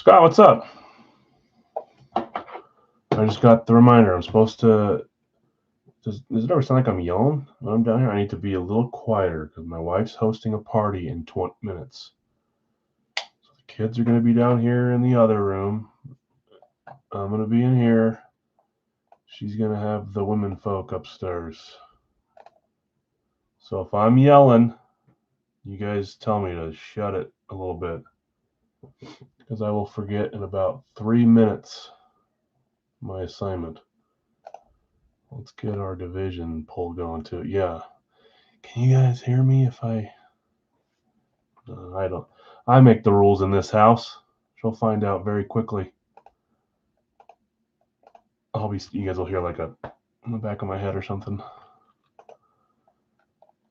Scott, what's up? I just got the reminder. I'm supposed to. Does it ever sound like I'm yelling when I'm down here? I need to be a little quieter because my wife's hosting a party in 20 minutes. So the kids are going to be down here in the other room. I'm going to be in here. She's going to have the women folk upstairs. So if I'm yelling, you guys tell me to shut it a little bit because I will forget in about 3 minutes my assignment. Let's get our division poll going too. Yeah. Can you guys hear me if I don't. I make the rules in this house. She'll find out very quickly. You guys will hear like a in the back of my head or something.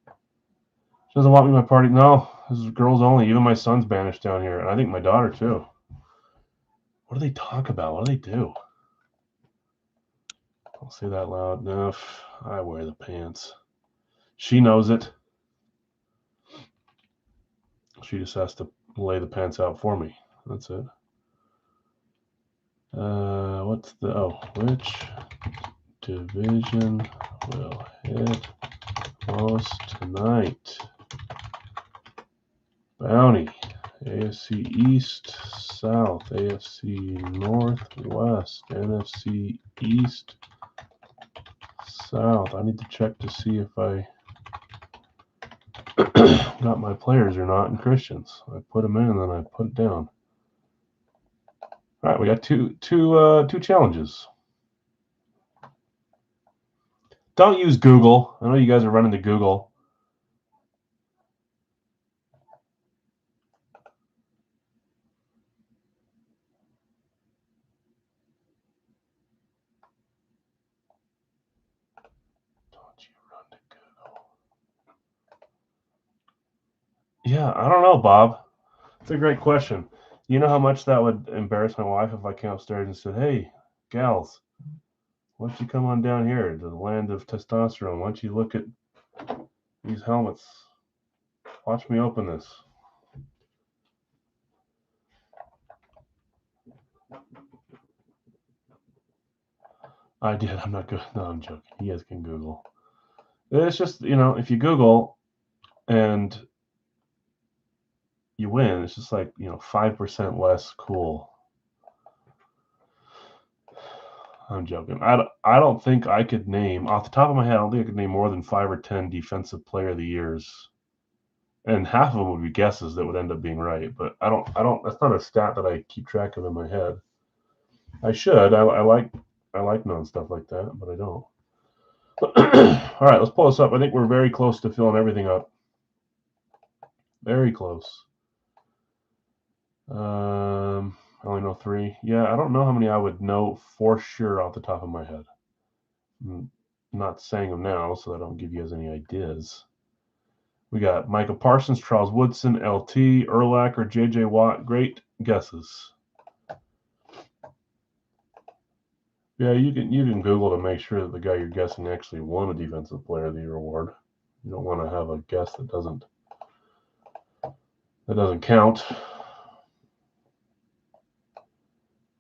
She doesn't want me at my party. No, this is girls only. Even my son's banished down here, and I think my daughter too. What do they talk about? What do they do? I'll say that loud enough. I wear the pants. She knows it. She just has to lay the pants out for me. That's it. Which division will hit most tonight? Bounty, AFC East, South, AFC Northwest, NFC East, South. I need to check to see if I got my players or not in Christians. I put them in and then I put it down. All right, we got two challenges. Don't use Google. I know you guys are running to Google. Don't you run to Google. Yeah, I don't know, Bob. It's a great question. You know how much that would embarrass my wife if I came upstairs and said, "Hey, gals, why don't you come on down here to the land of testosterone? Why don't you look at these helmets? Watch me open this." I did. I'm not good. No, I'm joking. You guys can Google. It's just, if you Google and you win, it's just like, 5% less cool. I'm joking. I don't think I could name, off the top of my head, I don't think I could name more than 5 or 10 defensive player of the years. And half of them would be guesses that would end up being right. But I don't, that's not a stat that I keep track of in my head. I should. I like knowing stuff like that, but I don't. All right, let's pull this up. I think we're very close to filling everything up. Very close. I only know 3. Yeah, I don't know how many I would know for sure off the top of my head. I'm not saying them now, so I don't give you guys any ideas. We got Michael Parsons, Charles Woodson, LT, Urlacher, J.J. Watt. Great guesses. Yeah, you can Google to make sure that the guy you're guessing actually won a Defensive Player of the Year award. You don't want to have a guess that doesn't count.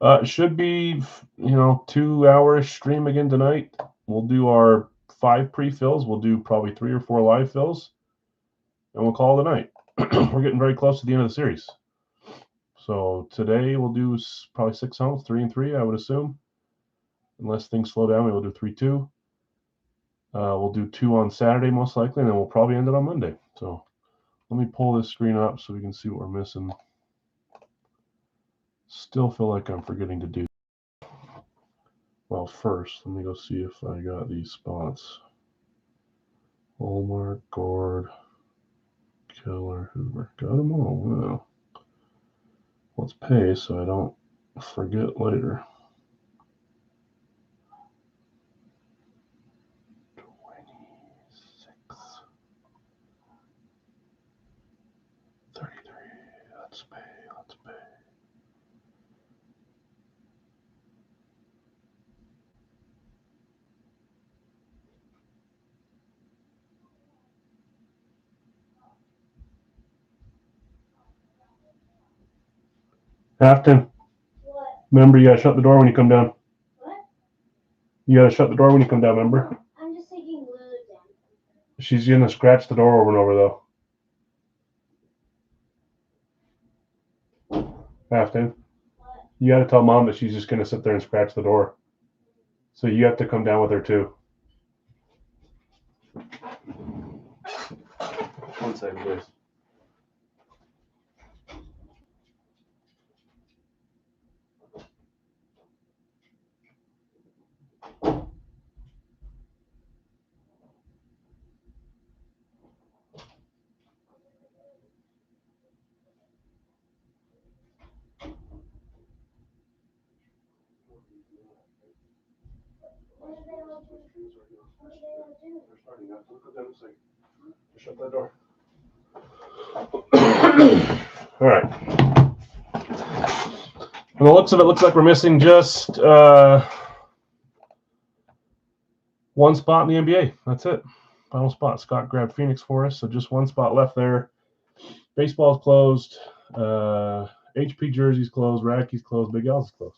It should be 2-hour-ish stream again tonight. We'll do our 5 pre-fills. We'll do probably 3 or 4 live fills, and we'll call it a night. We're getting very close to the end of the series. So today we'll do probably 6 helmets, 3 and 3, I would assume. Unless things slow down, we will do 3-2. We'll do 2 on Saturday most likely, and then we'll probably end it on Monday. So let me pull this screen up so we can see what we're missing. Still feel like I'm forgetting to do. Well, first, let me go see if I got these spots. Hallmark, Gord, Killer, Hoover. Got them all. Wow. Let's pay so I don't forget later. 26. 33. Let's pay. Afton. Remember, you gotta shut the door when you come down. What? You gotta shut the door when you come down, remember? I'm just taking glue down. She's gonna scratch the door over and over, though. Afton, What? you gotta tell Mom that she's just gonna sit there and scratch the door. So you have to come down with her, too. 1 second, please. What do they all do? What do they all do? They're starting now. Look at them saying, shut that door. All right. From the looks of it, looks like we're missing just one spot in the NBA. That's it. Final spot. Scott grabbed Phoenix for us, so just one spot left there. Baseball's closed. HP Jersey's closed. Racky's closed. Big L's is closed.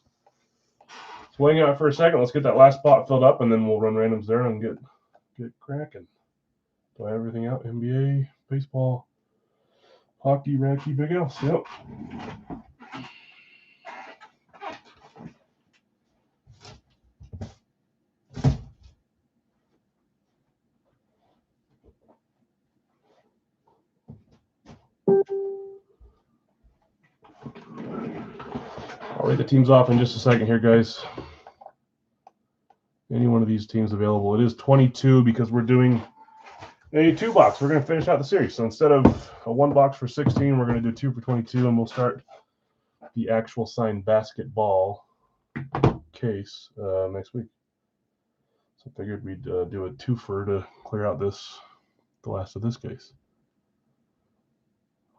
Let's wing out for a second. Let's get that last spot filled up, and then we'll run randoms there and get cracking. Do I have everything out? NBA, baseball, hockey, Racky, Big L's. Yep. I'll read the teams off in just a second here, guys. Any one of these teams available. It is 22 because we're doing a 2-box. We're going to finish out the series. So instead of a 1-box for 16, we're going to do 2 for 22, and we'll start the actual signed basketball case next week. So I figured we'd do a 2-fer to clear out the last of this case.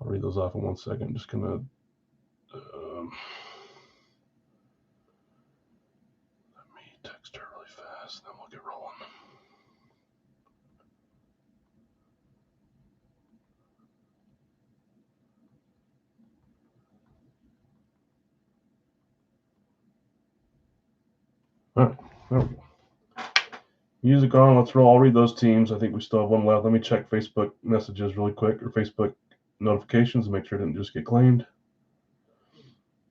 I'll read those off in 1 second. I'm just going to let me text her really fast, and then we'll get rolling. All right, there we go. Music on, let's roll. I'll read those teams. I think we still have one left. Let me check Facebook messages really quick, or Facebook notifications, and make sure it didn't just get claimed.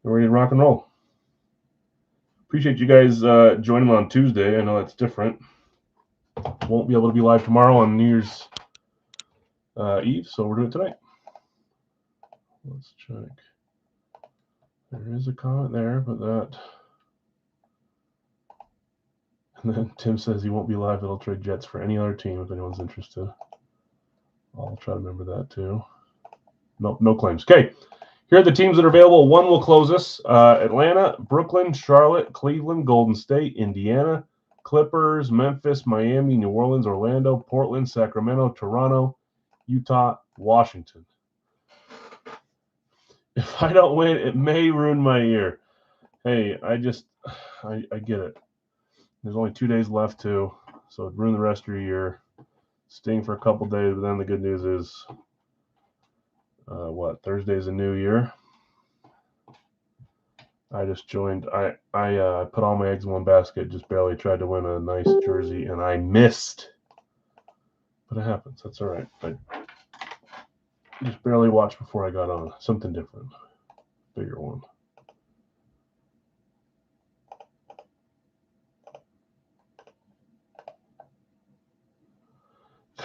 We're ready to rock and roll. Appreciate you guys joining me on Tuesday. I know that's different. Won't be able to be live tomorrow on New Year's Eve, so we're doing it tonight. Let's check. There is a comment there, but that. And then Tim says he won't be live. It'll trade Jets for any other team if anyone's interested. I'll try to remember that too. Nope, no claims. Okay, here are the teams that are available. One will close us. Atlanta, Brooklyn, Charlotte, Cleveland, Golden State, Indiana, Clippers, Memphis, Miami, New Orleans, Orlando, Portland, Sacramento, Toronto, Utah, Washington. If I don't win, it may ruin my year. Hey, I get it. There's only 2 days left too, so it'd ruin the rest of your year. Sting for a couple days, but then the good news is, Thursday's a new year. I just joined. I put all my eggs in one basket. Just barely tried to win a nice jersey, and I missed. But it happens. That's all right. I just barely watched before I got on. Something different, bigger one.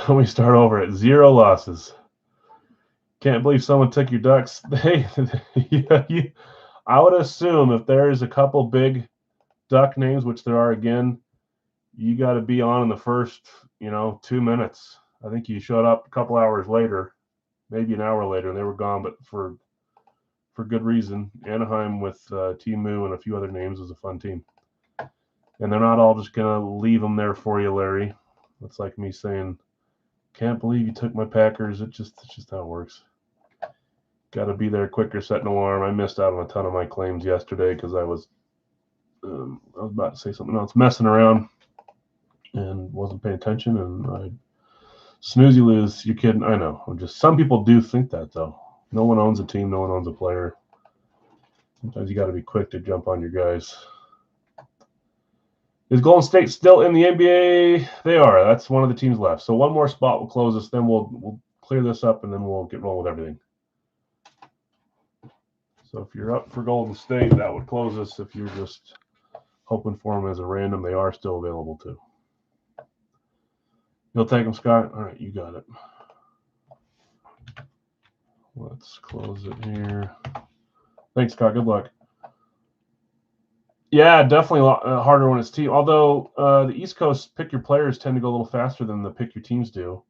So we start over at 0 losses. Can't believe someone took your Ducks. Hey, I would assume if there's a couple big Duck names, which there are again, you got to be on in the first, 2 minutes. I think you showed up a couple hours later, maybe an hour later, and they were gone, but for good reason. Anaheim with Timu and a few other names is a fun team. And they're not all just going to leave them there for you, Larry. That's like me saying, can't believe you took my Packers. It's just how it works. Got to be there quicker, set an alarm. I missed out on a ton of my claims yesterday because I was about to say something else, messing around and wasn't paying attention. And I snooze, you lose. You're kidding. I know. Some people do think that, though. No one owns a team. No one owns a player. Sometimes you got to be quick to jump on your guys. Is Golden State still in the NBA? They are. That's one of the teams left. So one more spot will close us. Then we'll clear this up, and then we'll get rolling with everything. So if you're up for Golden State, that would close us. If you're just hoping for them as a random, they are still available too. You'll take them, Scott? All right, you got it. Let's close it here. Thanks, Scott. Good luck. Yeah, definitely a lot harder when it's team. Although the East Coast pick your players tend to go a little faster than the pick your teams do.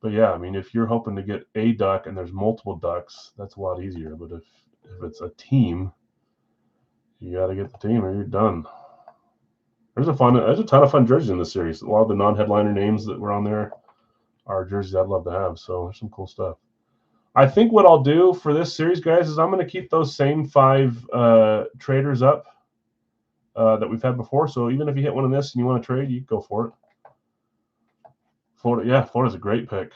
But yeah, I mean, if you're hoping to get a duck and there's multiple ducks, that's a lot easier. But if it's a team, you got to get the team or you're done. There's a ton of fun jerseys in this series. A lot of the non-headliner names that were on there are jerseys I'd love to have. So there's some cool stuff. I think what I'll do for this series, guys, is I'm going to keep those same 5 traders up that we've had before. So even if you hit one of this and you want to trade, you go for it. Florida's a great pick.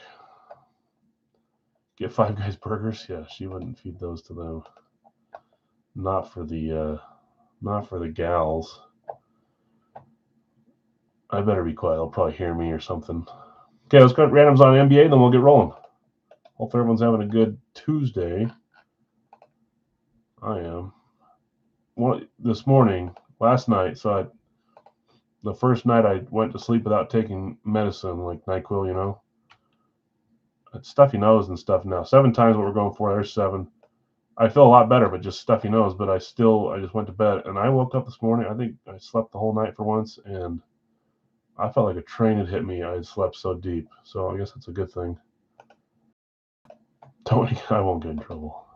Get 5 guys burgers. Yeah, she wouldn't feed those to them. Not for the gals. I better be quiet. They'll probably hear me or something. Okay, let's go randoms on NBA, then we'll get rolling. Hopefully everyone's having a good Tuesday. I am. This morning, last night, so the first night I went to sleep without taking medicine, like NyQuil, you know. It's stuffy nose and stuff now. 7 times what we're going for. There's 7. I feel a lot better, but just stuffy nose. But I just went to bed, and I woke up this morning. I think I slept the whole night for once, and I felt like a train had hit me. I had slept so deep. So I guess that's a good thing. Tony, I won't get in trouble.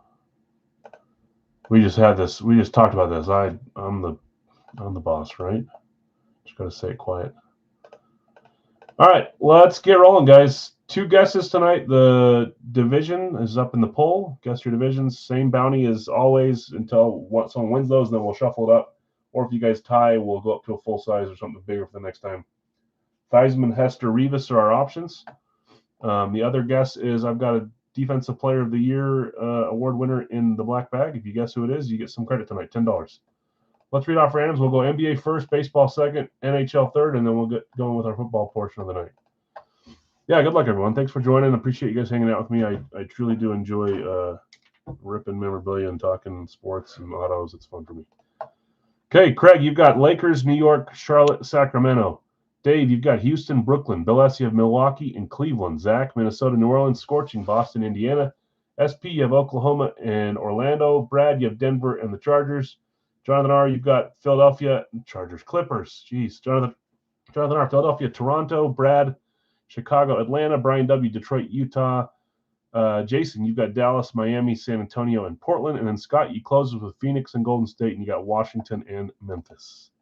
We just talked about this. I'm the boss, right? Just gotta say it quiet. All right, let's get rolling, guys. 2 guesses tonight. The division is up in the poll. Guess your divisions. Same bounty as always until someone wins those, and then we'll shuffle it up. Or if you guys tie, we'll go up to a full size or something bigger for the next time. Theismann, Hester, Rivas are our options. The other guess is I've got a Defensive Player of the Year award winner in the black bag. If you guess who it is, you get some credit tonight, $10. Let's read off randoms. We'll go NBA first, baseball second, NHL third, and then we'll get going with our football portion of the night. Yeah, good luck, everyone. Thanks for joining. Appreciate you guys hanging out with me. I truly do enjoy ripping memorabilia and talking sports and autos. It's fun for me. Okay, Craig, you've got Lakers, New York, Charlotte, Sacramento. Dave, you've got Houston, Brooklyn. Bill S., you have Milwaukee and Cleveland. Zach, Minnesota, New Orleans, Scorching, Boston, Indiana. SP, you have Oklahoma and Orlando. Brad, you have Denver and the Chargers. Jonathan R., you've got Philadelphia, Chargers, Clippers. Jeez, Jonathan R., Philadelphia, Toronto. Brad, Chicago, Atlanta. Brian W., Detroit, Utah. Jason, you've got Dallas, Miami, San Antonio, and Portland. And then Scott, you close with Phoenix and Golden State, and you got Washington and Memphis.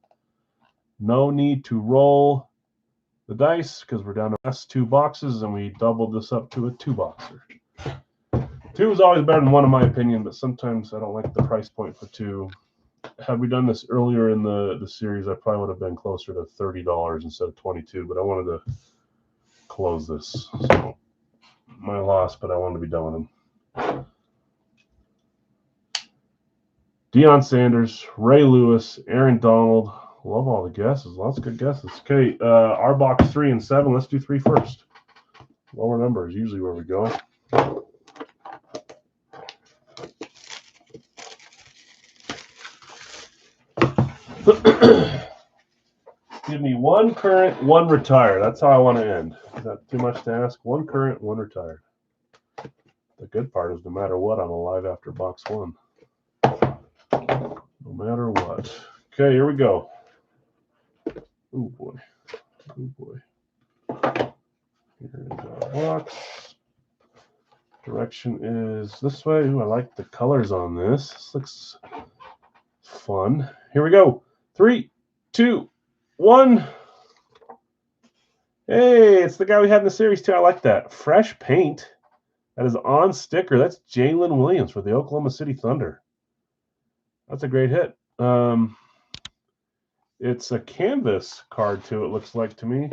No need to roll the dice because we're down to last 2 boxes, and we doubled this up to a 2-boxer. 2 is always better than 1 in my opinion, but sometimes I don't like the price point for 2. Had we done this earlier in the series, I probably would have been closer to $30 instead of $22, but I wanted to close this. So my loss, but I wanted to be done with them. Deion Sanders, Ray Lewis, Aaron Donald. Love all the guesses. Lots of good guesses. Okay, our box 3 and 7. Let's do 3 first. Lower number is usually where we go. Give me 1 current, 1 retired. That's how I want to end. Is that too much to ask? 1 current, 1 retired. The good part is no matter what, I'm alive after box 1. No matter what. Okay, here we go. Oh boy. Oh boy. Here is our box. Direction is this way. Ooh, I like the colors on this. This looks fun. Here we go. 3, 2, 1. Hey, it's the guy we had in the series too. I like that. Fresh paint. That is on sticker. That's Jalen Williams for the Oklahoma City Thunder. That's a great hit. It's a canvas card too, it looks like to me.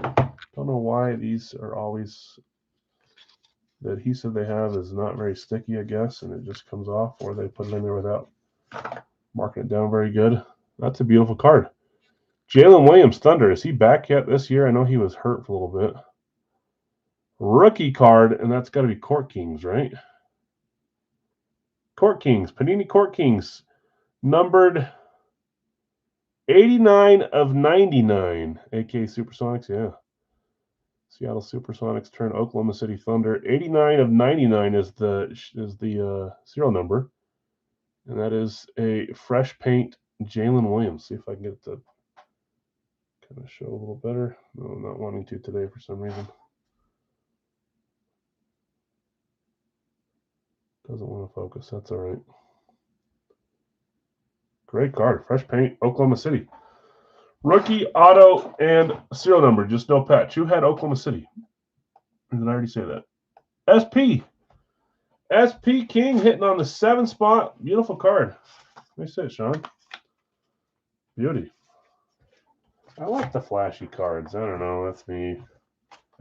Don't know why these are always, the adhesive they have is not very sticky, I guess, and it just comes off, or they put it in there without Marking it down very good. That's a beautiful card. Jalen Williams, Thunder. Is he back yet this year? I know he was hurt for a little bit. Rookie card, and that's got to be Court Kings, right? Court Kings. Panini Court Kings. Numbered 89 of 99. AK Supersonics, yeah. Seattle Supersonics turn Oklahoma City Thunder. 89 of 99 is the serial number. And that is a fresh paint Jalen Williams. See if I can get it to kind of show a little better. No, I'm not wanting to today for some reason. Doesn't want to focus. That's all right. Great card. Fresh paint, Oklahoma City. Rookie, auto, and serial number. Just no patch. Who had Oklahoma City? Or did I already say that? SP. SP King hitting on the 7 spot. Beautiful card. Nice hit, Sean. Beauty. I like the flashy cards. I don't know. That's me.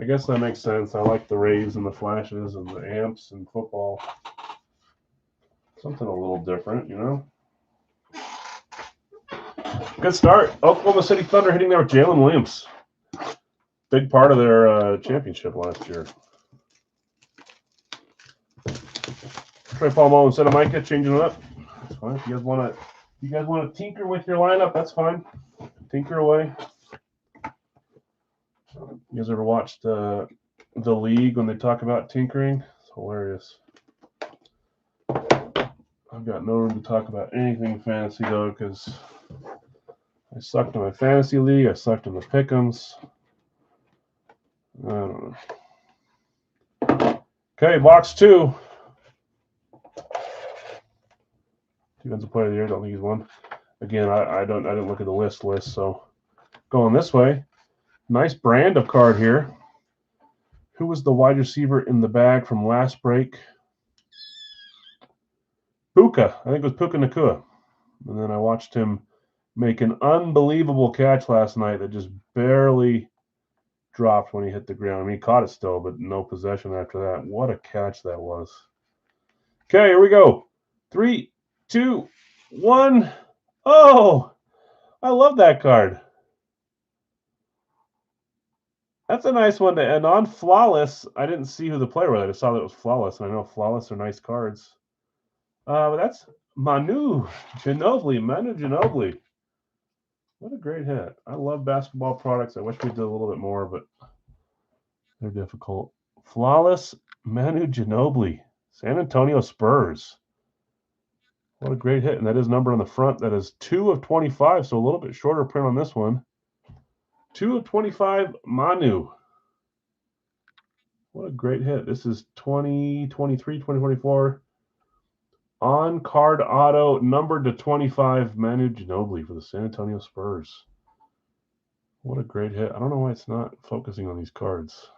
I guess that makes sense. I like the rays and the flashes and the amps and football. Something a little different, you know? Good start. Oklahoma City Thunder hitting there with Jalen Williams. Big part of their championship last year. Trey Paul Mullen instead of Micah, changing it up. That's fine. If you guys want to tinker with your lineup, that's fine. Tinker away. You guys ever watched the league when they talk about tinkering? It's hilarious. I've got no room to talk about anything fantasy though, because I sucked in my fantasy league. I sucked in the pick'ems. I don't know. Okay, box 2. Defensive player of the year. Don't think he's won. Again, I didn't look at the list. So going this way. Nice brand of card here. Who was the wide receiver in the bag from last break? Puka. I think it was Puka Nacua. And then I watched him make an unbelievable catch last night that just barely dropped when he hit the ground. I mean, he caught it still, but no possession after that. What a catch that was. Okay, here we go. 3, 2, 1. Oh, I love that card. That's a nice one to end on. Flawless. I didn't see who the player was. I just saw that it was Flawless, and I know Flawless are nice cards. But that's Manu Ginobili. What a great hit. I love basketball products. I wish we did a little bit more, but they're difficult. Flawless Manu Ginobili. San Antonio Spurs. What a great hit. And that is numbered on the front. That is 2 of 25, so a little bit shorter print on this one. 2 of 25, Manu. What a great hit. This is 2023, 2024. On card auto, numbered to 25, Manu Ginobili for the San Antonio Spurs. What a great hit. I don't know why it's not focusing on these cards.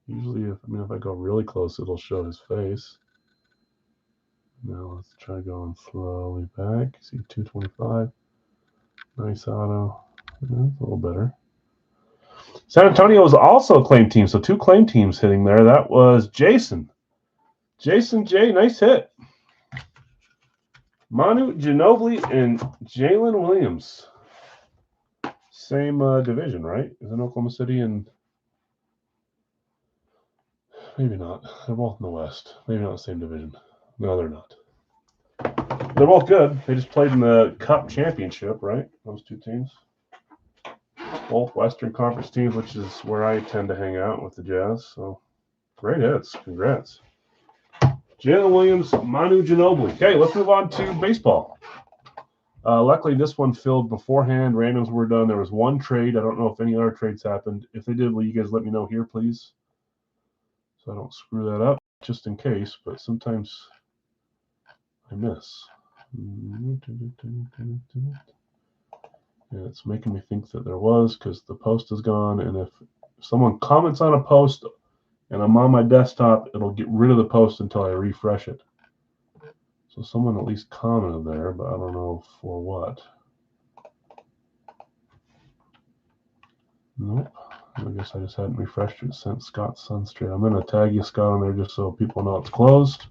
Usually, if I go really close, it'll show his face. Now let's try going slowly back. See 225. Nice auto. Yeah, a little better. San Antonio is also a claim team, so 2 claim teams hitting there. That was Jason. Jason J, nice hit. Manu Ginobili and Jalen Williams. Same division, right? Isn't Oklahoma City and maybe not. They're both in the West. Maybe not the same division. No, they're not. They're both good. They just played in the Cup Championship, right? Those 2 teams. Both Western Conference teams, which is where I tend to hang out with the Jazz. So great hits. Congrats. Jalen Williams, Manu Ginobili. Okay, let's move on to baseball. Luckily, this one filled beforehand. Randoms were done. There was 1 trade. I don't know if any other trades happened. If they did, will you guys let me know here, please? So I don't screw that up, just in case. But sometimes I miss. Yeah, it's making me think that there was because the post is gone. And if someone comments on a post and I'm on my desktop, it'll get rid of the post until I refresh it. So someone at least commented there, but I don't know for what. Nope. I guess I just hadn't refreshed it since Scott Sunstreet. I'm going to tag you, Scott, on there just so people know it's closed.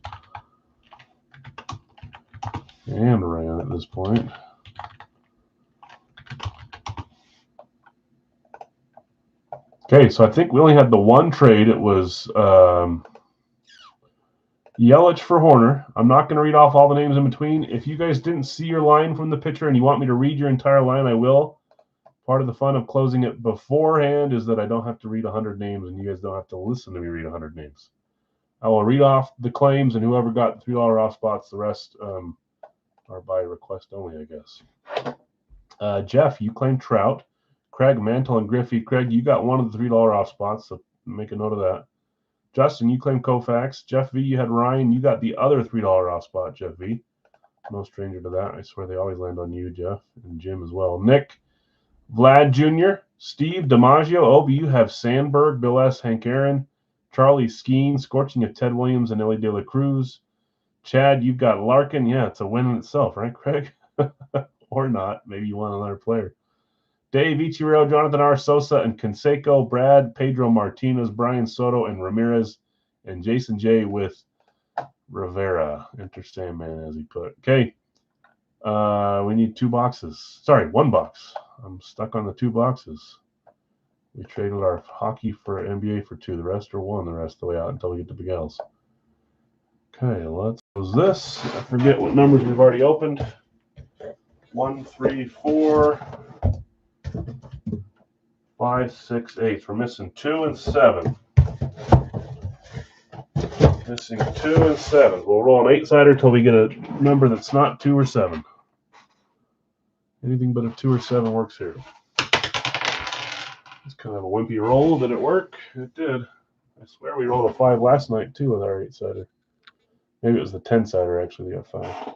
and ran at this point. Okay, so I think we only had the one trade. It was Yelich for Horner. I'm not going to read off all the names in between. If you guys didn't see your line from the picture and you want me to read your entire line, I will. Part of the fun of closing it beforehand is that I don't have to read 100 names and you guys don't have to listen to me read 100 names. I will read off the claims, and whoever got $3 off spots, the rest are by request only, I guess. Jeff, you claimed Trout. Craig, Mantle, and Griffey. Craig, you got one of the $3 off spots, so make a note of that. Justin, you claimed Koufax. Jeff V, you had Ryan. You got the other $3 off spot, Jeff V. No stranger to that. I swear they always land on you, Jeff, and Jim as well. Nick, Vlad Jr., Steve, DiMaggio. Obi, you have Sandberg, Bill S., Hank Aaron, Charlie Skeen, Scorching of Ted Williams, and Ellie De La Cruz. Chad, you've got Larkin. Yeah, it's a win in itself, right, Craig? Or not. Maybe you want another player. Dave, Ichiro, Jonathan R. Sosa, and Canseco, Brad, Pedro Martinez, Brian Soto, and Ramirez, and Jason J. with Rivera. Enter Sandman, as he put. Okay. We need 2 boxes. Sorry, 1 box. I'm stuck on the 2 boxes. We traded our hockey for NBA for 2. The rest are 1 the rest of the way out until we get to Big L's. Okay, let's close this. I forget what numbers we've already opened. 1, 3, 4, 5, 6, 8. We're missing 2 and 7. Missing 2 and 7. We'll roll an 8-sider until we get a number that's not 2 or 7. Anything but a 2 or 7 works here. It's kind of a wimpy roll. Did it work? It did. I swear we rolled a 5 last night too with our 8-sider. Maybe it was the 10-sider actually. We got 5.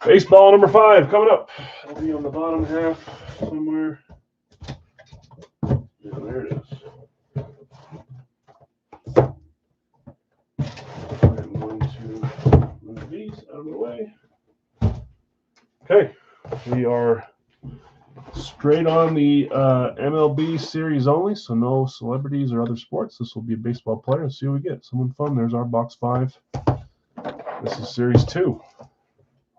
Baseball number 5 coming up. It'll be on the bottom half somewhere. Yeah, there it is. I'm going to move these out of the way. Okay, we are straight on the MLB series only, so no celebrities or other sports. This will be a baseball player. Let's see what we get. Someone fun. There's our box 5. This is series 2.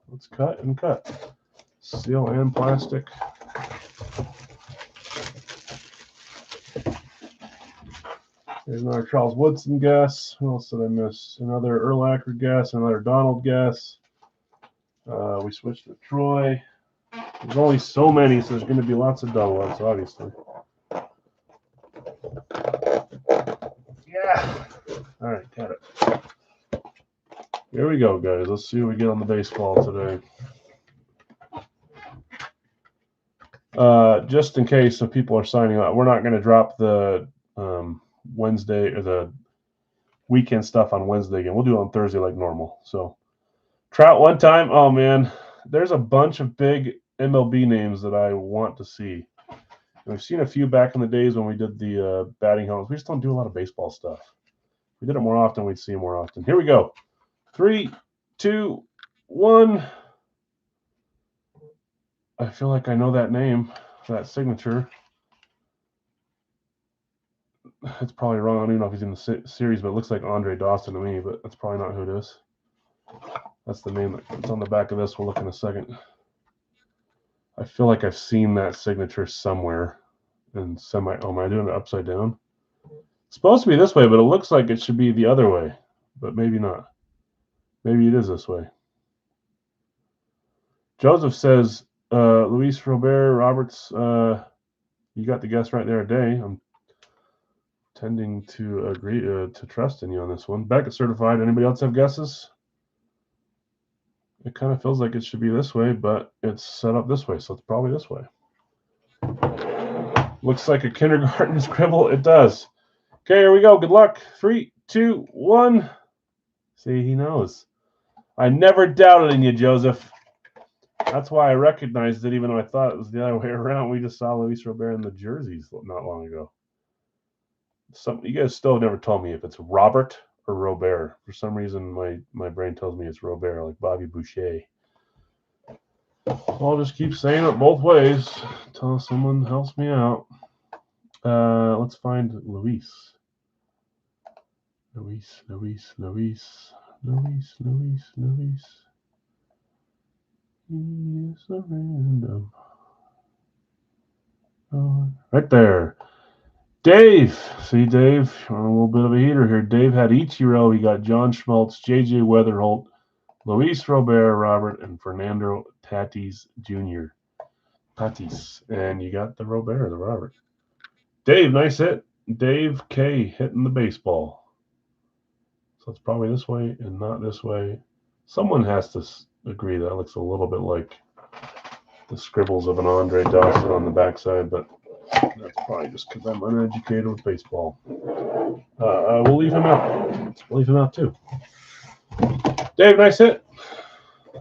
Let's cut and cut. Seal and plastic. There's another Charles Woodson guess. Who else did I miss? Another Urlacher guess. Another Donald guess. We switched to Troy. There's only so many, so there's going to be lots of double ups, obviously. Yeah. All right, got it. Here we go, guys. Let's see what we get on the baseball today. Just in case some people are signing up, we're not going to drop the Wednesday or the weekend stuff on Wednesday again. We'll do it on Thursday like normal. So Trout one time. Oh man, there's a bunch of big MLB names that I want to see. And we've seen a few back in the days when we did the batting helmets. We just don't do a lot of baseball stuff. If we did it more often, we'd see them more often. Here we go. 3, 2, 1. I feel like I know that name, that signature. It's probably wrong. I don't even know if he's in the series, but it looks like Andre Dawson to me, but that's probably not who it is. That's the name that's on the back of this. We'll look in a second. I feel like I've seen that signature somewhere. And am I doing it upside down? It's supposed to be this way, but it looks like it should be the other way, but maybe not. Maybe it is this way. Joseph says, Luis Robert Roberts, you got the guess right there a day. I'm tending to agree to trust in you on this one. Beckett certified. Anybody else have guesses? It kind of feels like it should be this way, but it's set up this way, so it's probably this way. Looks like a kindergarten scribble. It does. Okay, here we go. Good luck. 3, 2, 1. See, he knows. I never doubted in you, Joseph. That's why I recognized it, even though I thought it was the other way around. We just saw Luis Robert in the jerseys not long ago. You guys still have never told me if it's Robert or Robert. For some reason, my brain tells me it's Robert, like Bobby Boucher. I'll just keep saying it both ways until someone helps me out. Let's find Luis. Luis. It's a random. Right there. Dave. See, Dave, on a little bit of a heater here. Dave had Ichiro. He got John Schmaltz, J.J. Weatherholt, Luis Robert, Robert, and Fernando Tatis Jr. Tatis. And you got the Robert, the Robert. Dave, nice hit. Dave K. hitting the baseball. So it's probably this way and not this way. Someone has to agree that looks a little bit like the scribbles of an Andre Dawson on the backside, but that's probably just because I'm uneducated with baseball. We'll leave him out. We'll leave him out too. Dave, nice hit.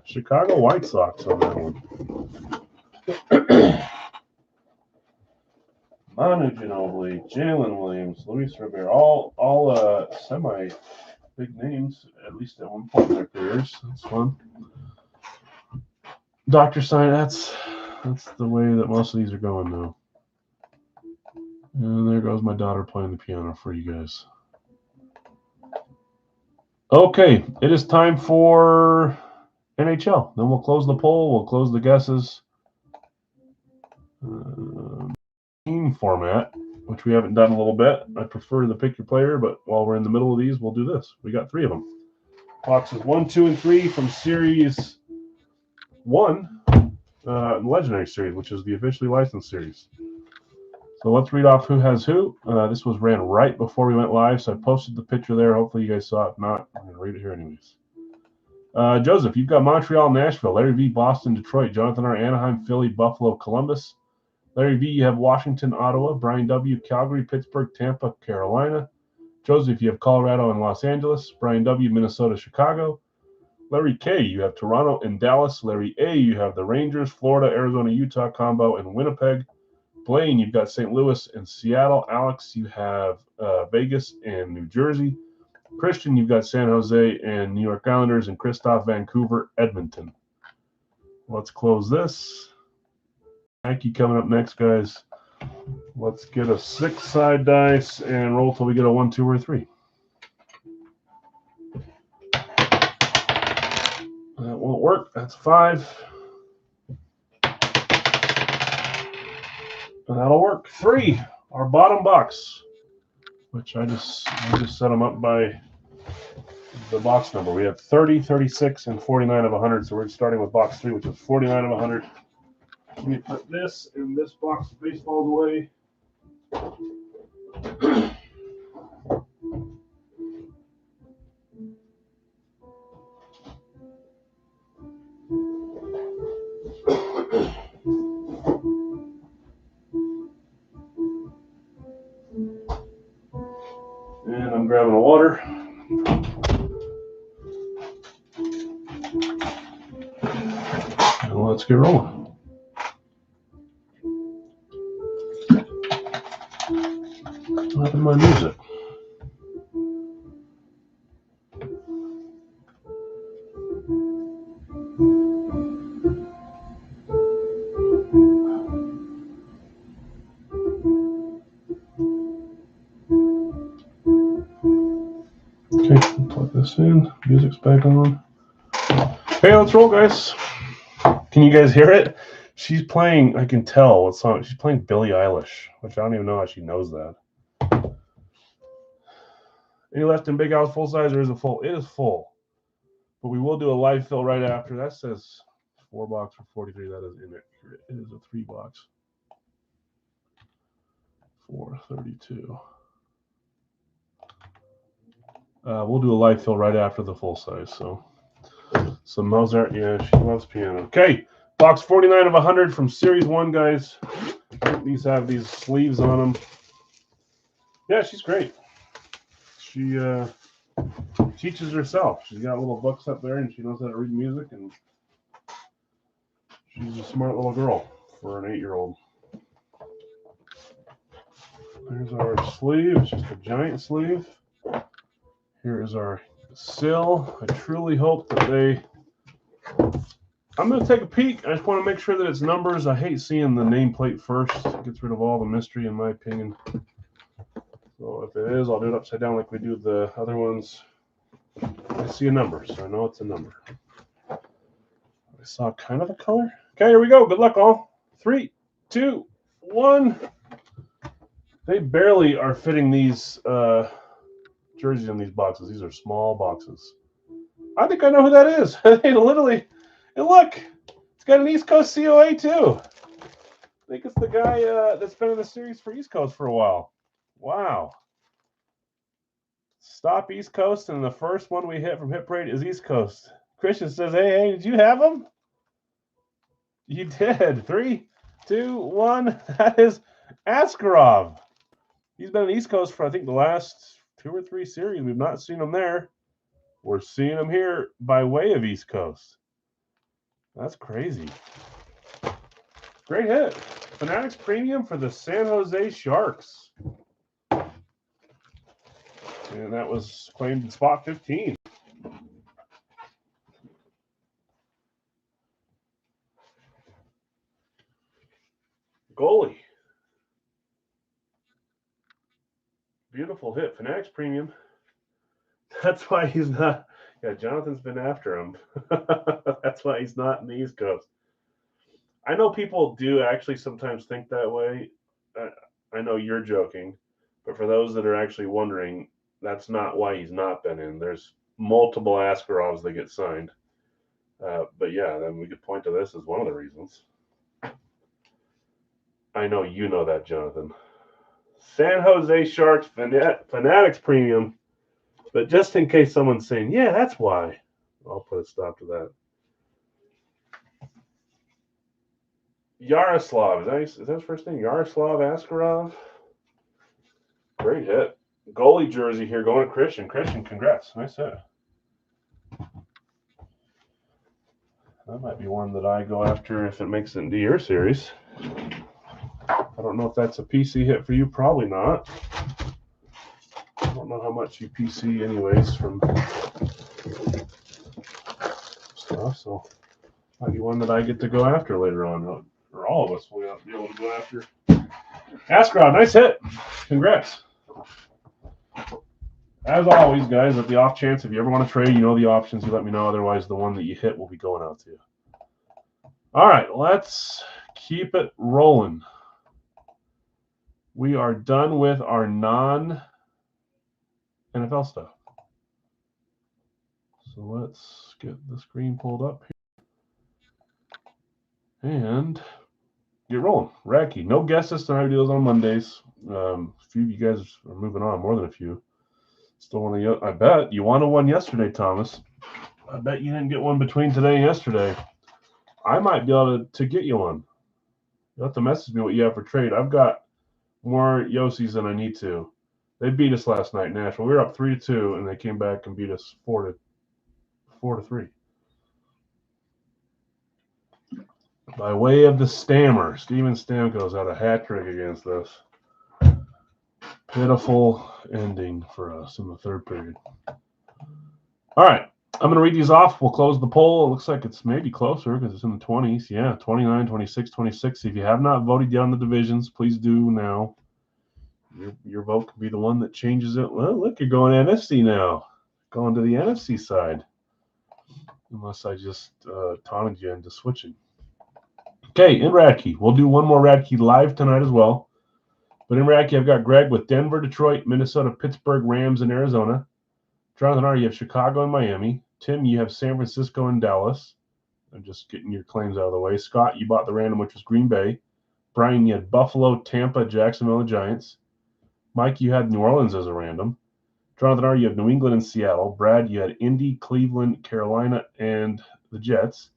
Chicago White Sox on that one. Manu Ginobili, Jalen Williams, Luis Rivera, all semi big names, at least at one point in their careers. That's fun. Dr. Sign, that's the way that most of these are going now. And there goes my daughter playing the piano for you guys. Okay, it is time for NHL. Then we'll close the poll. We'll close the guesses. Team format, which we haven't done a little bit. I prefer the pick your player, but while we're in the middle of these, we'll do this. We got 3 of them. Boxes 1, 2, and 3 from Series 1, Legendary Series, which is the officially licensed series. So let's read off who has who. This was ran right before we went live, so I posted the picture there. Hopefully you guys saw it. If not, I'm going to read it here anyways. Joseph, you've got Montreal, Nashville. Larry V, Boston, Detroit. Jonathan R, Anaheim, Philly, Buffalo, Columbus. Larry V, you have Washington, Ottawa. Brian W, Calgary, Pittsburgh, Tampa, Carolina. Joseph, you have Colorado and Los Angeles. Brian W, Minnesota, Chicago. Larry K, you have Toronto and Dallas. Larry A, you have the Rangers, Florida, Arizona, Utah combo, and Winnipeg. Blaine, you've got St. Louis and Seattle. Alex, you have Vegas and New Jersey. Christian, you've got San Jose and New York Islanders. And Christoph, Vancouver, Edmonton. Let's close this. Yankee coming up next, guys. Let's get a 6-side dice and roll till we get a 1, 2, or 3. That won't work. That's 5. And that'll work. 3, our bottom box, which I just set them up by the box number. We have 30, 36, and 49 of 100. So we're starting with box 3, which is 49 of 100. Let me put this in this box of baseballs away. And I'm grabbing a water. And let's get rolling. What happened to my music? Okay, plug this in. Music's back on. Hey, let's roll, guys. Can you guys hear it? She's playing, I can tell what song. She's playing Billie Eilish, which I don't even know how she knows that. Any left in Big House full size, or is it full? It is full. But we will do a live fill right after. That says 4 box for 43. That is inaccurate. It is a 3 box. 432. We'll do a live fill right after the full size. So Mozart, yeah, she loves piano. Okay, box 49 of 100 from Series 1, guys. These have these sleeves on them. Yeah, she's great. She teaches herself. She's got little books up there, and she knows how to read music, and she's a smart little girl for an 8-year-old. There's our sleeve. It's just a giant sleeve. Here is our sill. I truly hope that I'm going to take a peek. I just want to make sure that it's numbers. I hate seeing the nameplate first. It gets rid of all the mystery, in my opinion. So if it is, I'll do it upside down like we do the other ones. I see a number, so I know it's a number. I I saw kind of a color. Okay, here we go. Good luck, all. 3, 2, 1. They barely are fitting these jerseys in these boxes. These are small boxes. I think I know who that is. They literally, and look, it's got an East Coast COA too. I think it's the guy that's been in the series for East Coast for a while. Wow. Stop East Coast, and the first one we hit from Hit Parade is East Coast. Christian says, hey, did you have him? You did. 3, 2, 1. That is Askarov. He's been in East Coast for, I think, the last 2 or 3 series. We've not seen him there. We're seeing him here by way of East Coast. That's crazy. Great hit. Fanatics Premium for the San Jose Sharks. And that was claimed in spot 15. Goalie. Beautiful hit. Fanatics Premium. That's why he's not. Yeah, Jonathan's been after him. That's why he's not in the East Coast. I know people do actually sometimes think that way. I know you're joking, but for those that are actually wondering, that's not why he's not been in. There's multiple Askarovs that get signed. But yeah, then we could point to this as one of the reasons. I know you know that, Jonathan. San Jose Sharks Fanatics Premium. But just in case someone's saying, yeah, that's why, I'll put a stop to that. Yaroslav. Is that his first name? Yaroslav Askarov. Great hit. Goalie jersey here going to Christian. Christian, congrats. Nice hit. That might be one that I go after if it makes it into your series. I don't know if that's a PC hit for you. Probably not. I don't know how much you PC anyways from stuff, so might be one that I get to go after later on, or all of us will be able to go after. Askarov, nice hit. Congrats. As always, guys, at the off chance, if you ever want to trade, you know the options, you let me know. Otherwise, the one that you hit will be going out to you. All right, let's keep it rolling. We are done with our non-NFL stuff. So let's get the screen pulled up here. And get rolling. Racky, no guesses tonight. Deals on Mondays. A few of you guys are moving on, more than a few. Still want to. I bet you wanted one yesterday, Thomas. I bet you didn't get one between today and yesterday. I might be able to get you one. You'll have to message me what you have for trade. I've got more Yossi's than I need to. They beat us last night in Nashville. We were up 3-2, and they came back and beat us 4-3. By way of the Stammer, Steven Stamkos had a hat trick against us. Pitiful ending for us in the third period. All right, I'm going to read these off. We'll close the poll. It looks like it's maybe closer because it's in the 20s. Yeah, 29, 26, 26. If you have not voted yet on the divisions, please do now. Your vote could be the one that changes it. Well, look, you're going NFC now. Going to the NFC side. Unless I just taunted you into switching. Okay, in Radkey. We'll do one more Radkey live tonight as well. But in Radkey, I've got Greg with Denver, Detroit, Minnesota, Pittsburgh, Rams, and Arizona. Jonathan R., you have Chicago and Miami. Tim, you have San Francisco and Dallas. I'm just getting your claims out of the way. Scott, you bought the random, which was Green Bay. Brian, you had Buffalo, Tampa, Jacksonville, and Giants. Mike, you had New Orleans as a random. Jonathan R., you have New England and Seattle. Brad, you had Indy, Cleveland, Carolina, and the Jets.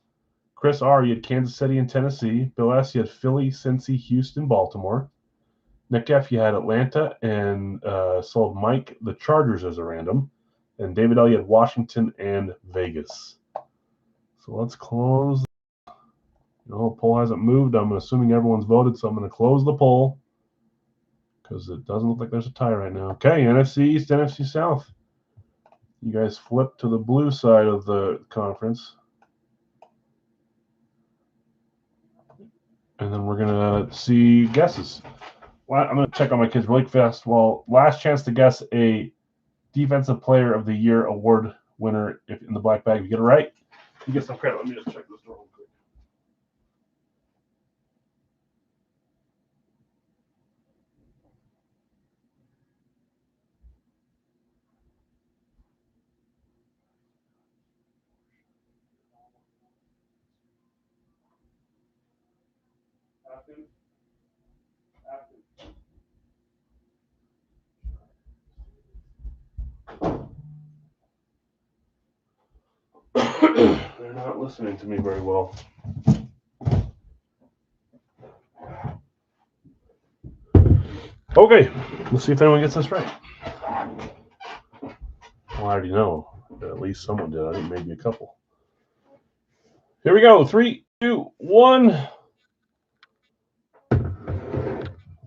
Chris R., you had Kansas City and Tennessee. Bill S., you had Philly, Cincy, Houston, Baltimore. Nick F., you had Atlanta and sold Mike the Chargers as a random. And David L., you had Washington and Vegas. So let's close. The poll hasn't moved. I'm assuming everyone's voted, so I'm going to close the poll because it doesn't look like there's a tie right now. Okay, NFC East, NFC South. You guys flip to the blue side of the conference. And then we're going to see guesses. Well, I'm going to check on my kids really fast. Well, last chance to guess a Defensive Player of the Year award winner in the black bag. If you get it right, you get some credit. Let me just check this real quick. They're not listening to me very well. Okay, let's see if anyone gets this right. Well, I already know. At least someone did. I think maybe a couple. Here we go. 3, 2, 1.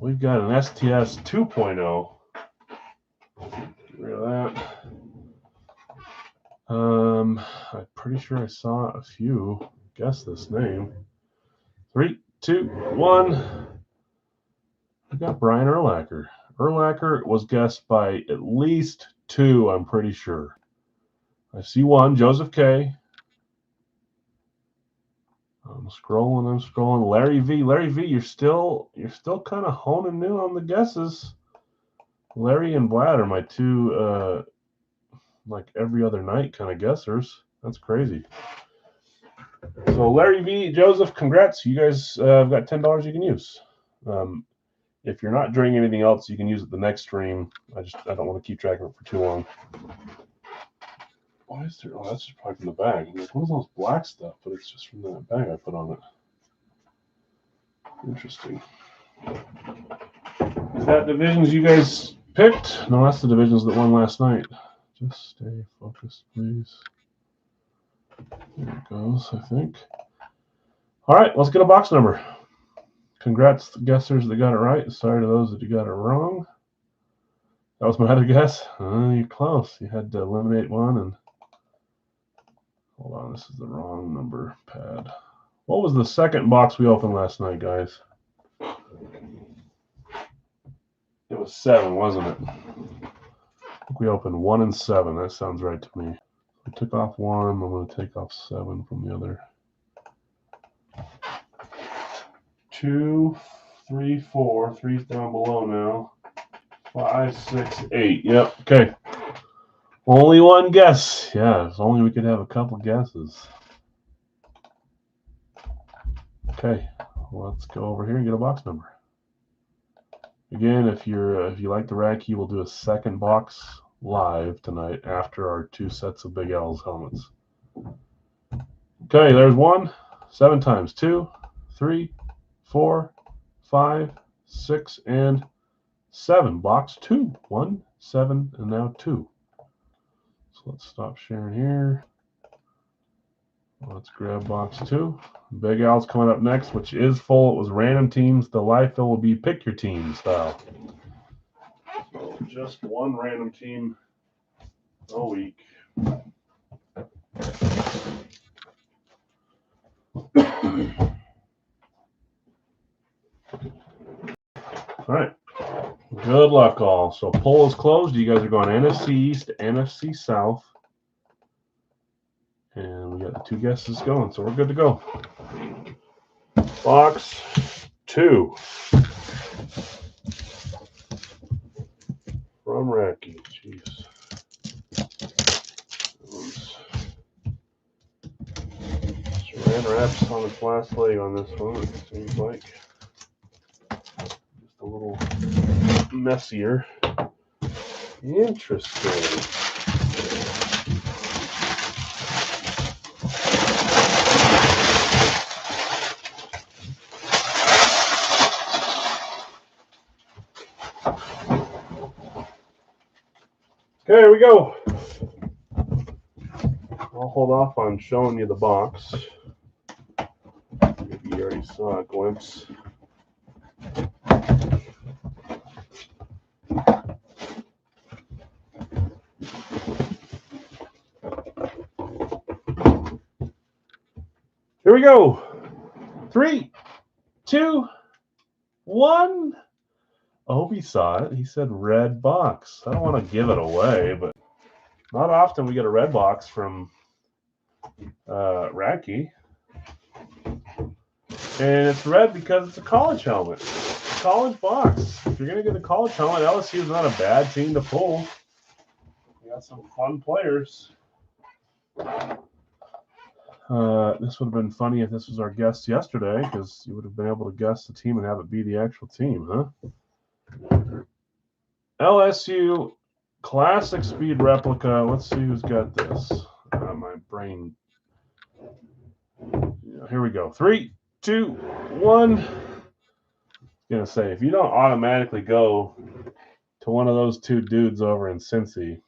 We've got an STS 2.0. Get rid of that. I'm pretty sure I saw a few guess this name. 3, 2, 1. We got Brian Urlacher. Urlacher was guessed by at least 2, I'm pretty sure. I see 1, Joseph K. I'm scrolling. Larry V. Larry V, you're still kind of honing in on the guesses. Larry and Vlad are my 2 like every other night kind of guessers. That's crazy. So Larry V, Joseph, congrats. You guys have got $10 you can use. If you're not doing anything else, you can use it the next stream. I don't want to keep track of it for too long. Why is there? Oh, that's just probably from the bag. I'm like, what is all this black stuff? But it's just from that bag I put on it. Interesting. Is that divisions you guys picked? No, that's the divisions that won last night. Just stay focused, please. There it goes, I think. All right, let's get a box number. Congrats to guessers that got it right. Sorry to those that you got it wrong. That was my other guess. You're close. You had to eliminate one and hold on, this is the wrong number pad. What was the second box we opened last night, guys? It was 7, wasn't it? I think we opened 1 and 7. That sounds right to me. We took off 1. I'm going to take off 7 from the other. 2, 3, 4. 3's down below now. 5, 6, 8. Yep. Okay. Only one guess. Yeah, if only we could have a couple guesses. Okay, let's go over here and get a box number. Again, if you like the rack key, we'll do a second box live tonight after our 2 sets of Big L's helmets. Okay, there's 1. 7 times. 2, 3, 4, 5, 6, and 7. Box 2. 1, 7, and now 2. So let's stop sharing here. Let's grab box 2. Big Al's coming up next, which is full. It was random teams. The live fill will be pick your team style. So just one random team a week. All right. Good luck, all. So poll is closed. You guys are going NFC East, NFC South. And we got the 2 guesses going, so we're good to go. Box 2. From Racky. Jeez. Saran wraps on its last leg on this one, it seems like. Just a little messier. Interesting. Okay, here we go. I'll hold off on showing you the box. Maybe you already saw a glimpse. Here we go. 3, 2, 1. Obi saw it. He said red box. I don't want to give it away, but not often we get a red box from Racky. And it's red because it's a college helmet. College box. If you're going to get a college helmet, LSU is not a bad team to pull. We got some fun players. This would have been funny if this was our guest yesterday, because you would have been able to guess the team and have it be the actual team, huh? LSU Classic Speed Replica. Let's see who's got this. My brain. Here we go. 3, 2, 1. I'm gonna say, if you don't automatically go to one of those two dudes over in Cincy,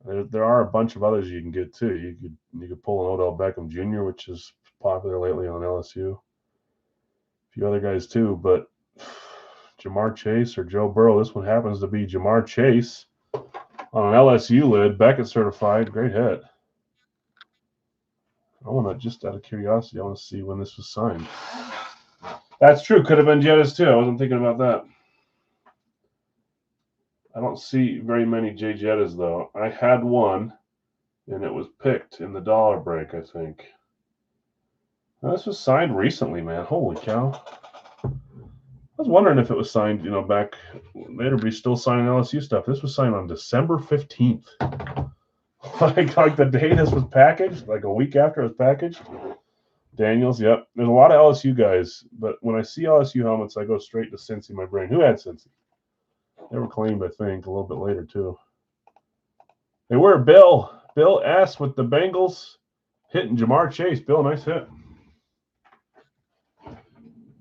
there are a bunch of others you can get too. You could pull an Odell Beckham Jr., which is popular lately on LSU. A few other guys too, but Jamar Chase or Joe Burrow. This one happens to be Jamar Chase on an LSU lid. Beckett certified. Great hit. I want to, just out of curiosity, I want to see when this was signed. That's true. Could have been Jettas too. I wasn't thinking about that. I don't see very many Jay Jettas though. I had one, and it was picked in the dollar break, I think. Now, this was signed recently, man. Holy cow. I was wondering if it was signed, back later, but he's still signing LSU stuff. This was signed on December 15th. like the day this was packaged, like a week after it was packaged. Daniels, yep. There's a lot of LSU guys, but when I see LSU helmets, I go straight to Cincy in my brain. Who had Cincy? They were claimed, I think, a little bit later, too. They were Bill S. with the Bengals hitting Jamar Chase. Bill, nice hit.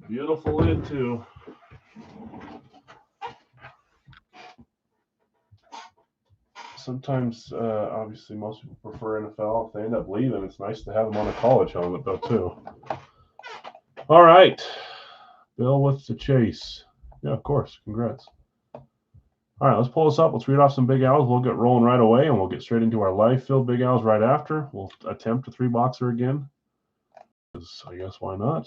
Beautiful lid, too. Sometimes, obviously, most people prefer NFL. If they end up leaving, it's nice to have them on a college helmet, though, too. All right. Bill with the Chase. Yeah, of course. Congrats. All right, let's pull this up. Let's read off some Big Owls. We'll get rolling right away, and we'll get straight into our live fill Big Owls right after. We'll attempt a 3-boxer again. I guess why not?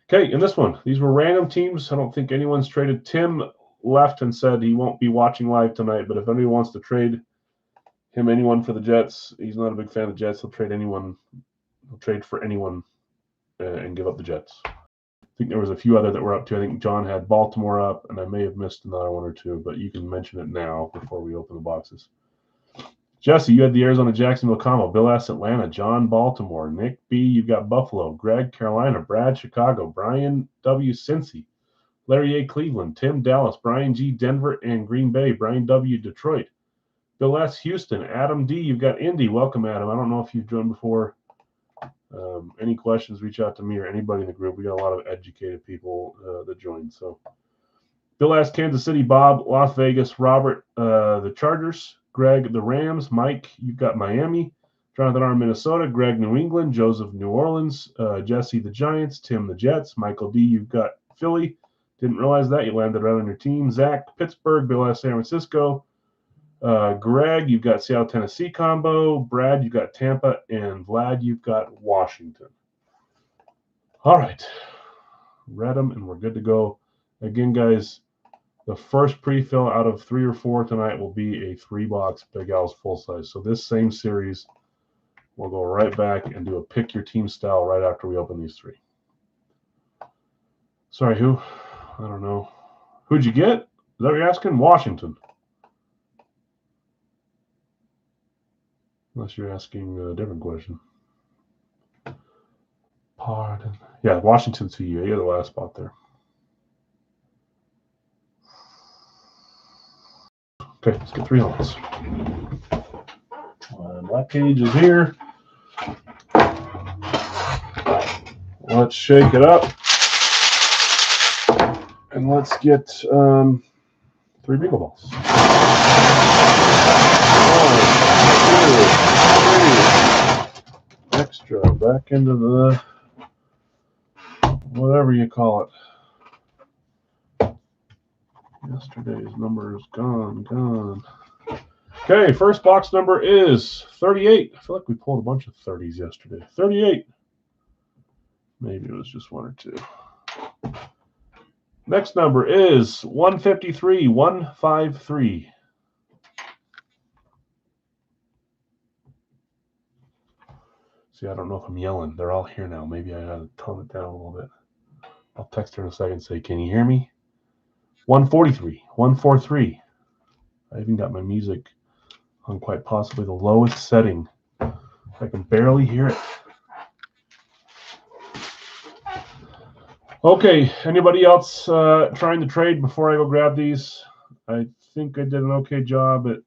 Okay, in this one, these were random teams. I don't think anyone's traded. Tim left and said he won't be watching live tonight, but if anybody wants to trade him anyone for the Jets, he's not a big fan of the Jets. He'll trade anyone. He'll trade for anyone and give up the Jets. I think there was a few other that were up too. I think John had Baltimore up, and I may have missed another one or two, but you can mention it now before we open the boxes. Jesse, you had the Arizona Jacksonville combo. Bill S. Atlanta. John Baltimore. Nick B. You've got Buffalo. Greg Carolina. Brad Chicago. Brian W. Cincy. Larry A. Cleveland. Tim Dallas. Brian G. Denver and Green Bay. Brian W. Detroit. Bill S. Houston. Adam D. You've got Indy. Welcome, Adam. I don't know if you've joined before. Any questions, reach out to me or anybody in the group. We got a lot of educated people that joined. So, Bill S. Kansas City. Bob. Las Vegas. Robert. The Chargers. Greg, the Rams. Mike, you've got Miami. Jonathan R. Minnesota. Greg, New England. Joseph, New Orleans. Jesse, the Giants. Tim, the Jets. Michael D., you've got Philly. Didn't realize that. You landed right on your team. Zach, Pittsburgh. Bill S., San Francisco. Greg, you've got Seattle, Tennessee combo. Brad, you've got Tampa. And Vlad, you've got Washington. All right. Read them, and we're good to go. Again, guys, the first pre-fill out of 3 or 4 tonight will be a 3-box Big Owls full size. So this same series, we'll go right back and do a pick your team style right after we open these 3. Sorry, who? I don't know. Who'd you get? Is that what you're asking? Washington. Unless you're asking a different question. Pardon. Yeah, Washington's who you. You're the last spot there. Okay, let's get 3 helmets. Black cage is here. Let's shake it up. And let's get 3 Beagle Balls. 1, 2, 3. Extra. Back into the whatever you call it. Yesterday's number is gone. Okay, first box number is 38. I feel like we pulled a bunch of 30s yesterday. 38. Maybe it was just 1 or 2. Next number is 153. 153. See, I don't know if I'm yelling. They're all here now. Maybe I gotta tone it down a little bit. I'll text her in a second and say, can you hear me? 143. 143. I even got my music on quite possibly the lowest setting I can barely hear it. Okay, anybody else trying to trade before I go grab these? I think I did an okay job at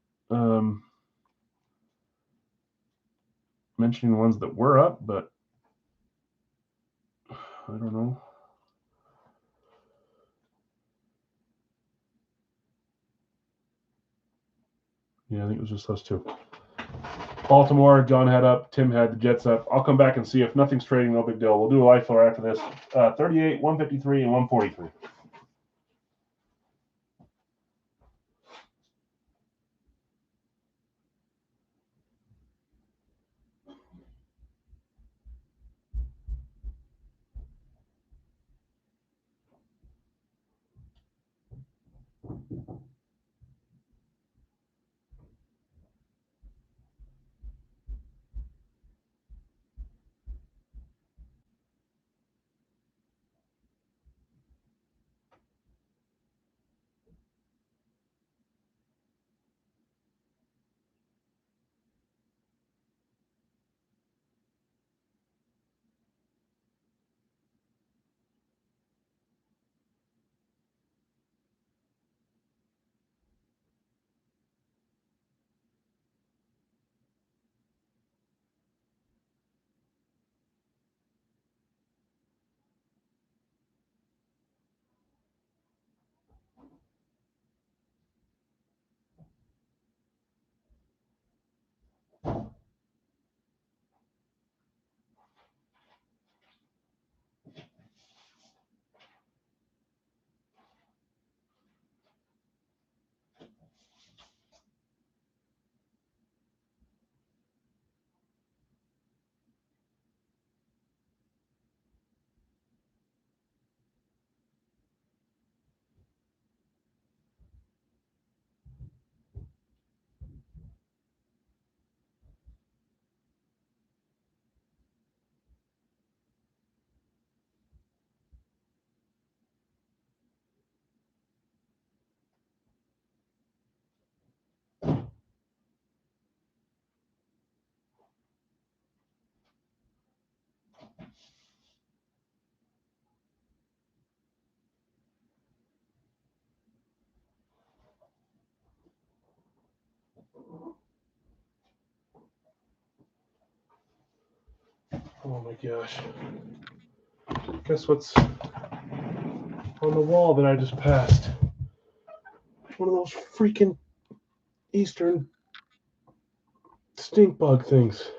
mentioning ones that were up, but I don't know. Yeah, I think it was just us two. Baltimore, John had up, Tim had the Jets up. I'll come back and see if nothing's trading, no big deal. We'll do a live filler after this. 38, 153, and 143. Oh my gosh. Guess what's on the wall that I just passed? One of those freaking Eastern stink bug things.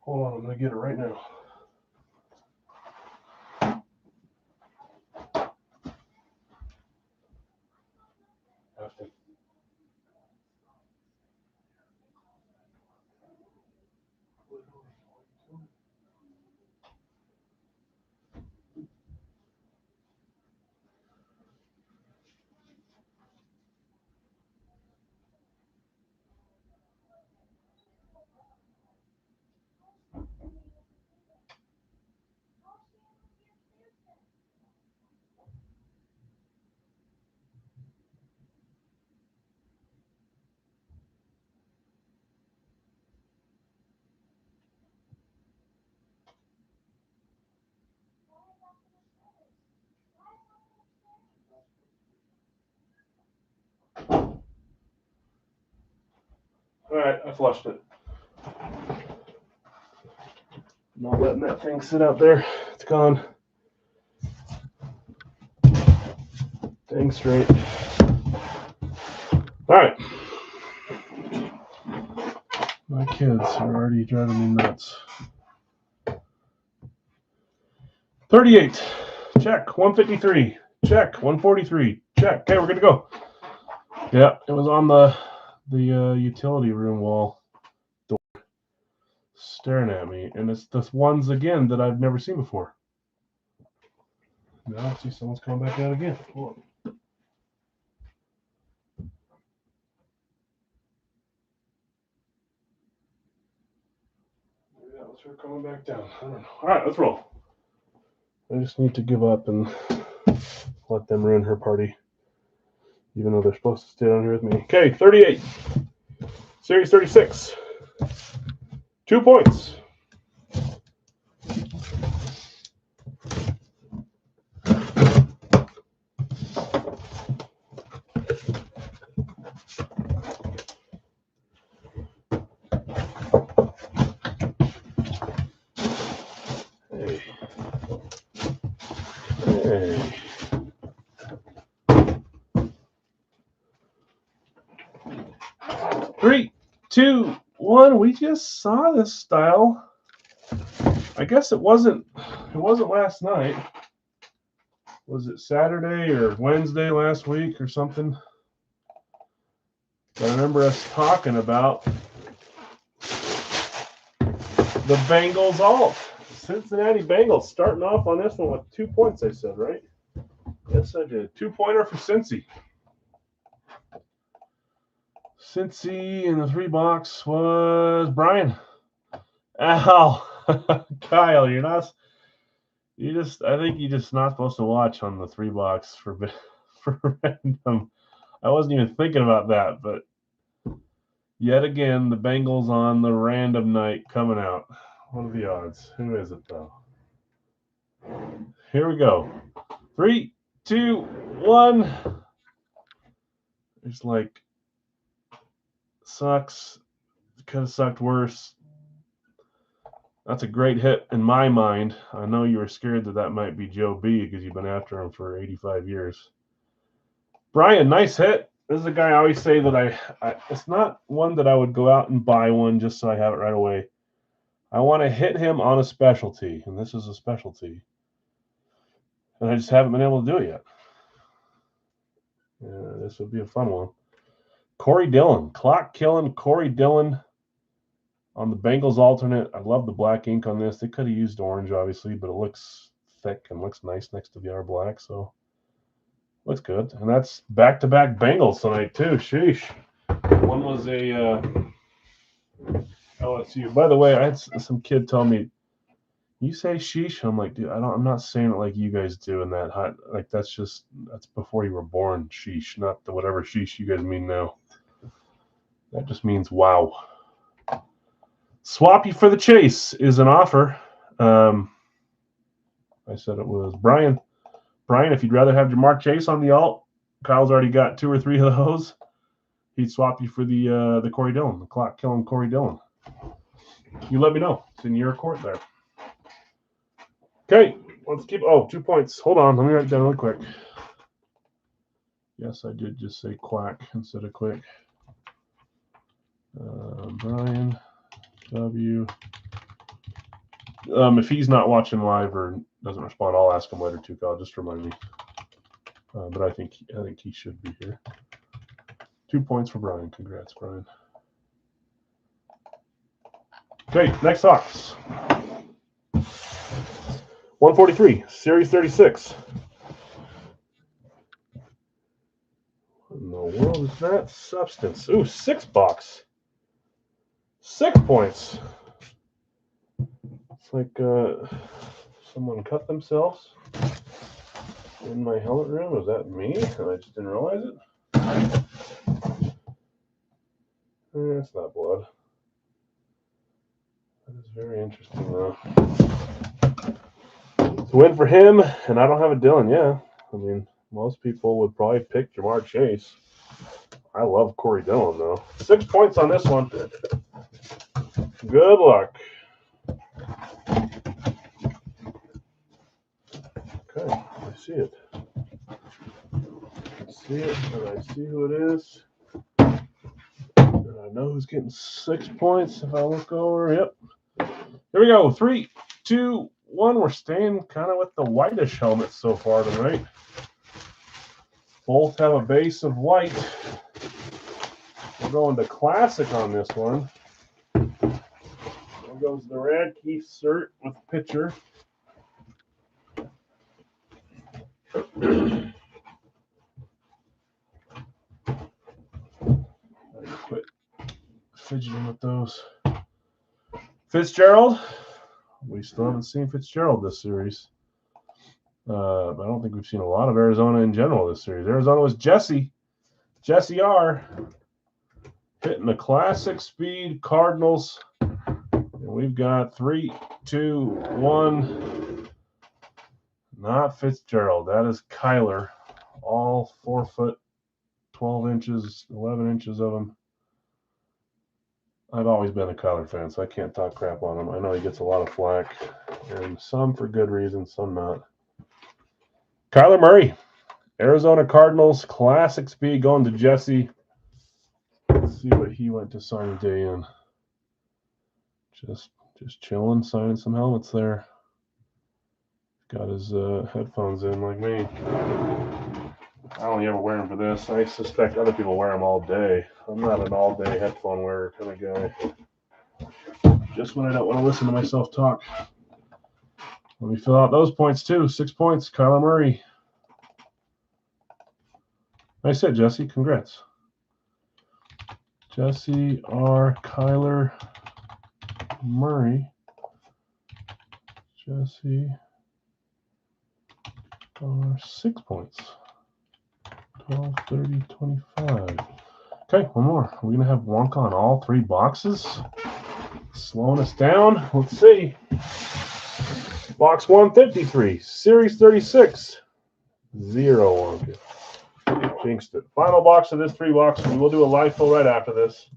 Hold on, I'm going to get it right now. Have to. All right, I flushed it. Not letting that thing sit out there. It's gone. Dang straight. All right. My kids are already driving me nuts. 38. Check. 153. Check. 143. Check. Okay, we're good to go. Yeah, it was on the utility room wall door staring at me, and it's the ones again that I've never seen before. Now I see someone's coming back out again. Hold on. Maybe that was her coming back down. I don't know. All right, let's roll. I just need to give up and let them ruin her party, even though they're supposed to stay down here with me. Okay, 38. Series 36. 2 points. Hey. Hey. 3, 2, 1. We just saw this style. I guess it wasn't last night. Was it Saturday or Wednesday last week or something? I remember us talking about the Bengals alt. Cincinnati Bengals starting off on this one with 2 points, I said, right? Yes, I did. 2-pointer for Cincy. Cincy in the 3 box was Brian. Ow. Kyle, I think you're just not supposed to watch on the 3 box for random. I wasn't even thinking about that, but yet again, the Bengals on the random night coming out. What are the odds? Who is it, though? Here we go. 3, 2, 1. It's like, sucks. Could have sucked worse. That's a great hit in my mind. I know you were scared that might be Joe B because you've been after him for 85 years. Brian, nice hit. This is a guy I always say that I it's not one that I would go out and buy one just so I have it right away. I want to hit him on a specialty, and this is a specialty. And I just haven't been able to do it yet. Yeah, this would be a fun one. Corey Dillon, clock killing Corey Dillon on the Bengals alternate. I love the black ink on this. They could have used orange, obviously, but it looks thick and looks nice next to the R black, so looks good. And that's back-to-back Bengals tonight, too. Sheesh. One was a LSU. By the way, I had some kid tell me, you say sheesh? I'm like, dude, I'm not saying it like you guys do in that hot. Like, that's before you were born, sheesh, not the whatever sheesh you guys mean now. That just means wow. Swap you for the chase is an offer. I said it was Brian. Brian, if you'd rather have Jamar Chase on the alt, Kyle's already got 2 or 3 of those. He'd swap you for the Corey Dillon, the clock killing Corey Dillon. You let me know. It's in your court there. Okay, let's keep. 2 points. Hold on, let me write it down really quick. Yes, I did just say quack instead of quick. Brian W. If he's not watching live or doesn't respond, I'll ask him later too. Kyle, just remind me. But I think he should be here. 2 points for Brian. Congrats, Brian. Okay, next box. 143, Series 36. What in the world is that? Substance. Ooh, 6 box. 6 points. It's like someone cut themselves in my helmet room. Was that me? And I just didn't realize it. It's not blood. That is very interesting, though. It's a win for him, and I don't have a Dillon. Yeah, I mean, most people would probably pick Jamar Chase. I love Corey Dillon, though. 6 points on this one. Good luck. Okay, I see it. I see it, and I see who it is. And I know who's getting 6 points if I look over. Yep. Here we go. 3, 2, 1. We're staying kind of with the whitish helmets so far tonight. Both have a base of white. We're going to classic on this one. There goes the Radke cert with pitcher. Quit fidgeting with those. Fitzgerald. We still haven't seen Fitzgerald this series. I don't think we've seen a lot of Arizona in general this series. Arizona was Jesse R. Hitting the classic speed Cardinals. And we've got 3, 2, 1. Not Fitzgerald. That is Kyler. All 4 foot, 12 inches, 11 inches of him. I've always been a Kyler fan, so I can't talk crap on him. I know he gets a lot of flack, and some for good reason, some not. Kyler Murray, Arizona Cardinals, Classic Speed going to Jesse. Let's see what he went to signing day in. Just chilling, signing some helmets there. Got his headphones in like me. I only ever wear them for this. I suspect other people wear them all day. I'm not an all-day headphone wearer kind of guy. Just when I don't want to listen to myself talk. Let me fill out those points too. 6 points, Kyler Murray. Nice hit, Jesse. Congrats. Jesse R. Kyler Murray. Jesse R. 6 points. 12, 30, 25. Okay, one more. Are we going to have Wonka on all 3 boxes? Slowing us down. Let's see. Box 153, Series 36. 0 Wonka. Jinxed it. Final box of this 3 boxes. We will do a live fill right after this.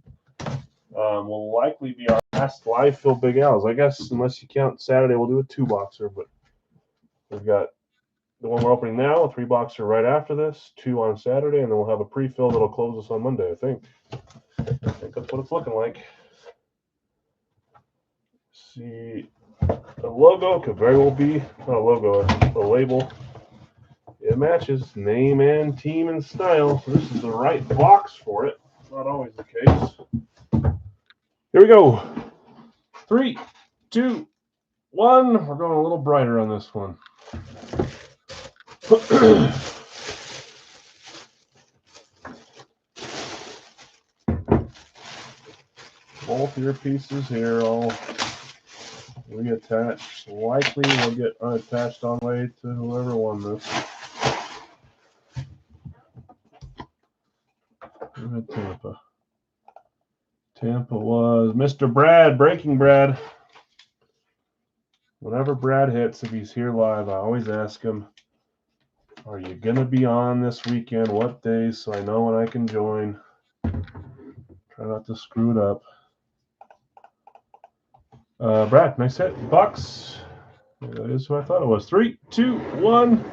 Will likely be our last live fill Big Al's. I guess, unless you count Saturday, we'll do a 2-boxer. But we've got the one we're opening now, a 3-boxer right after this, 2 on Saturday, and then we'll have a pre-fill that'll close us on Monday, I think. I think that's what it's looking like. See, the logo could very well be, not a logo, a label. It matches name and team and style, so this is the right box for it. Not always the case. Here we go. 3, 2, 1. We're going a little brighter on this one. Both earpieces here all reattached. Likely will get unattached on the way to whoever won this. Who had Tampa? Tampa was Mr. Brad, Breaking Brad. Whenever Brad hits, if he's here live, I always ask him, are you going to be on this weekend? What days? So I know when I can join. Try not to screw it up. Brad, nice hit. Bucks. That is who I thought it was. 3, 2, 1.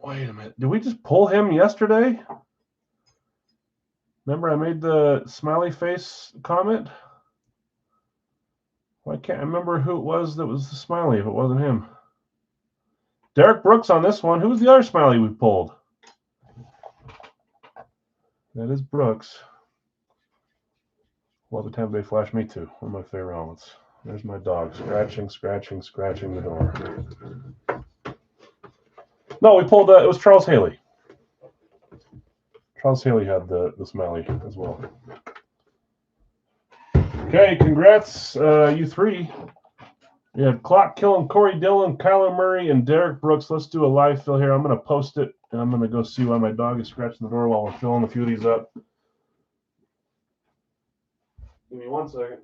Wait a minute. Did we just pull him yesterday? Remember I made the smiley face comment? Well, I can't remember who it was that was the smiley if it wasn't him. Derek Brooks on this one. Who was the other smiley we pulled? That is Brooks. Well, the Tampa Bay Flash, me too. One of my favorite helmets. There's my dog scratching the door. No, we pulled it was Charles Haley. Charles Haley had the smiley as well. Okay, congrats, you 3. We had Clock Killing, Corey Dillon, Kyler Murray, and Derek Brooks. Let's do a live fill here. I'm going to post it, and I'm going to go see why my dog is scratching the door while we're filling a few of these up. Give me 1 second.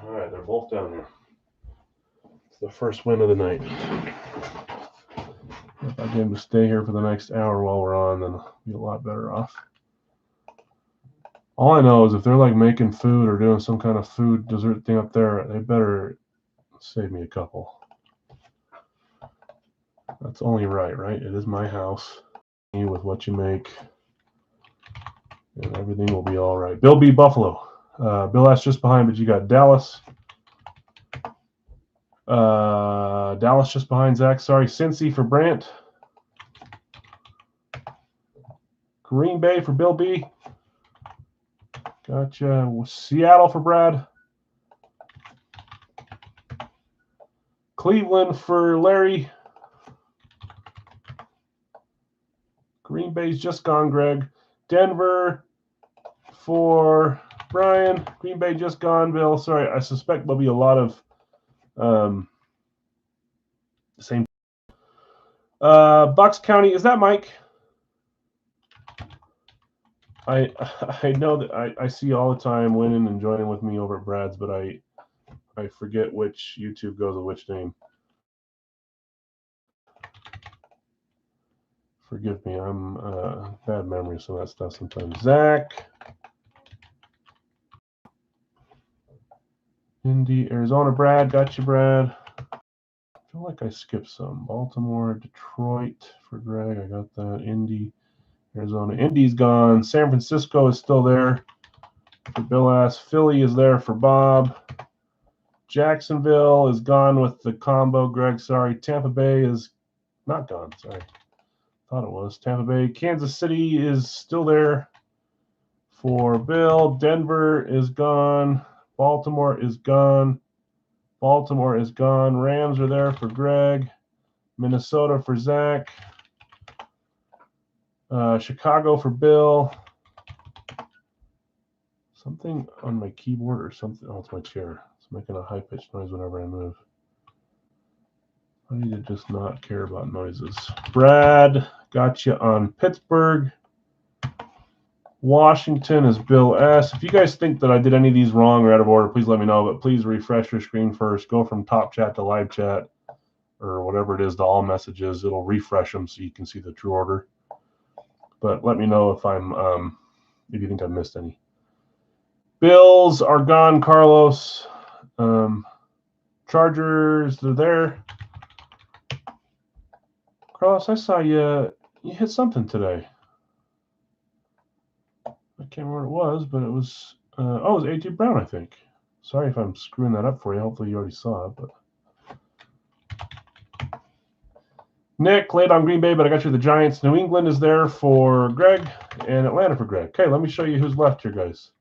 All right, they're both down here. It's the first win of the night. If I get him to stay here for the next hour while we're on, then I'll be a lot better off. All I know is if they're like making food or doing some kind of food dessert thing up there, they better save me a couple. That's only right? It is my house. With what you make, and everything will be all right. Bill B. Buffalo. Bill S. just behind, but you got Dallas. Dallas just behind Zach. Sorry, Cincy for Brant. Green Bay for Bill B. Gotcha. Seattle for Brad. Cleveland for Larry. Green Bay's just gone, Greg. Denver for Brian. Green Bay just gone, Bill. Sorry, I suspect there'll be a lot of same. Bucks County, is that Mike? I know that I see all the time winning and joining with me over at Brad's, but I forget which YouTube goes with which name. Forgive me, I'm bad memory of some of that stuff sometimes. Zach. Indy, Arizona, Brad. Got you, Brad. I feel like I skipped some. Baltimore, Detroit for Greg. I got that. Indy, Arizona. Indy's gone. San Francisco is still there for Bill S. Philly is there for Bob. Jacksonville is gone with the combo, Greg. Sorry. Tampa Bay is not gone. Sorry. Thought it was. Tampa Bay. Kansas City is still there for Bill. Denver is gone. Baltimore is gone. Baltimore is gone. Rams are there for Greg. Minnesota for Zach. Chicago for Bill. Something on my keyboard or something. Oh, it's my chair. It's making a high-pitched noise whenever I move. I need to just not care about noises. Brad, got you on Pittsburgh. Washington is Bill S. If you guys think that I did any of these wrong or out of order, please let me know. But please refresh your screen first. Go from top chat to live chat or whatever it is to all messages. It'll refresh them so you can see the true order. But let me know if I'm if you think I missed any. Bills are gone, Carlos. Chargers, they're there. Carlos, I saw you hit something today. I can't remember what it was, but it was it was A.J. Brown, I think. Sorry if I'm screwing that up for you. Hopefully you already saw it. But Nick laid on Green Bay, but I got you the Giants. New England is there for Greg and Atlanta for Greg. Okay, let me show you who's left here, guys.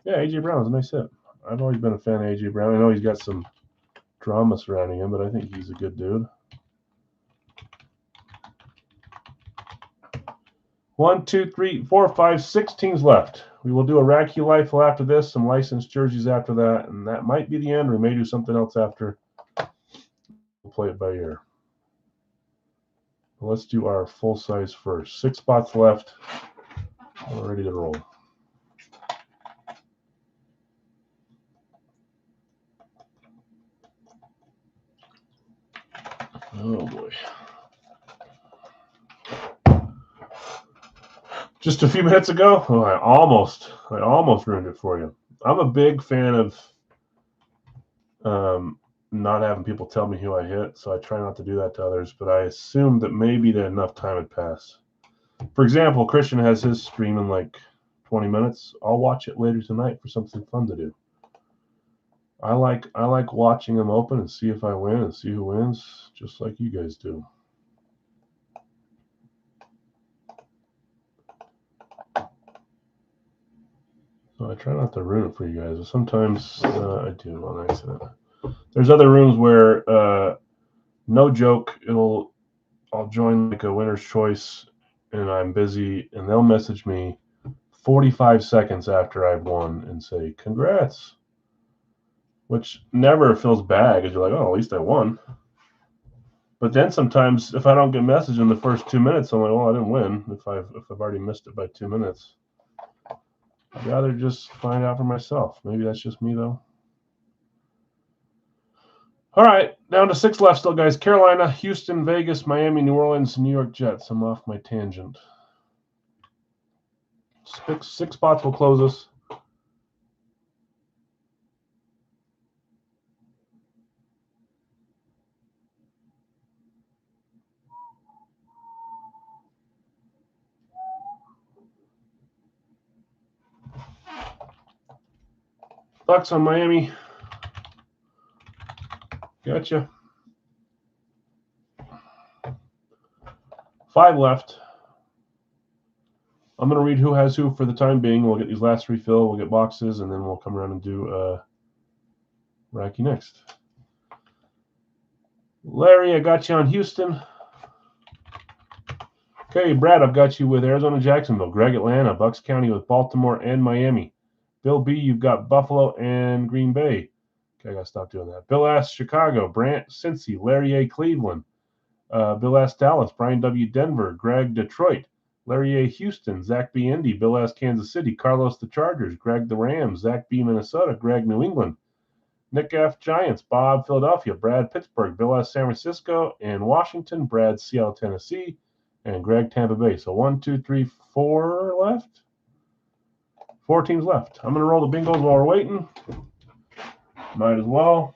Yeah, A.J. Brown is a nice hit. I've always been a fan of A.J. Brown. I know he's got some drama surrounding him, but I think he's a good dude. 1, 2, 3, 4, 5, 6 teams left. We will do a Racky Life after this, some licensed jerseys after that, and that might be the end. We may do something else after. We'll play it by ear. Let's do our full size first. 6 spots left. We're ready to roll. Oh boy. Just a few minutes ago, I almost ruined it for you. I'm a big fan of not having people tell me who I hit, so I try not to do that to others, but I assumed that maybe that enough time had passed. For example, Christian has his stream in like 20 minutes. I'll watch it later tonight for something fun to do. I like watching them open and see if I win and see who wins, just like you guys do. So I try not to ruin it for you guys, but sometimes I do on accident. There's other rooms where, no joke, I'll join like a winner's choice and I'm busy and they'll message me 45 seconds after I've won and say, congrats, which never feels bad because you're like, oh, at least I won. But then sometimes if I don't get messaged in the first 2 minutes, I'm like, well, I didn't win if I've already missed it by 2 minutes. I'd rather just find out for myself. Maybe that's just me, though. All right, down to 6 left still, guys. Carolina, Houston, Vegas, Miami, New Orleans, New York Jets. I'm off my tangent. 6 spots will close us. Bucks on Miami. Gotcha. 5 left. I'm going to read who has who for the time being. We'll get these last three filled. We'll get boxes, and then we'll come around and do Racky next. Larry, I got you on Houston. Okay, Brad, I've got you with Arizona, Jacksonville. Greg, Atlanta. Bucks County with Baltimore and Miami. Bill B, you've got Buffalo and Green Bay. Okay, I got to stop doing that. Bill S, Chicago. Brant, Cincy. Larry A, Cleveland. Bill S, Dallas. Brian W, Denver. Greg, Detroit. Larry A, Houston. Zach B, Indy. Bill S, Kansas City. Carlos, the Chargers. Greg, the Rams. Zach B, Minnesota. Greg, New England. Nick F, Giants. Bob, Philadelphia. Brad, Pittsburgh. Bill S, San Francisco and Washington. Brad, Seattle, Tennessee. And Greg, Tampa Bay. So 1, 2, 3, 4 left. 4 teams left. I'm going to roll the bingos while we're waiting. Might as well.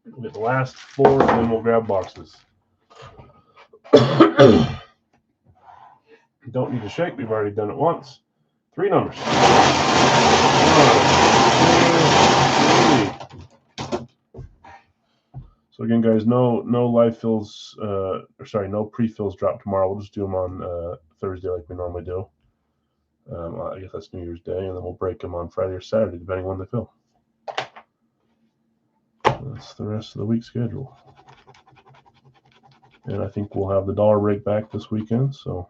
We'll get the last 4, and then we'll grab boxes. Don't need to shake. We've already done it once. 3 numbers. 1, 2, 3. So again, guys, no live fills. No pre-fills drop tomorrow. We'll just do them on Thursday like we normally do. I guess that's New Year's Day, and then we'll break them on Friday or Saturday, depending on when they fill. That's the rest of the week schedule. And I think we'll have the dollar break back this weekend, so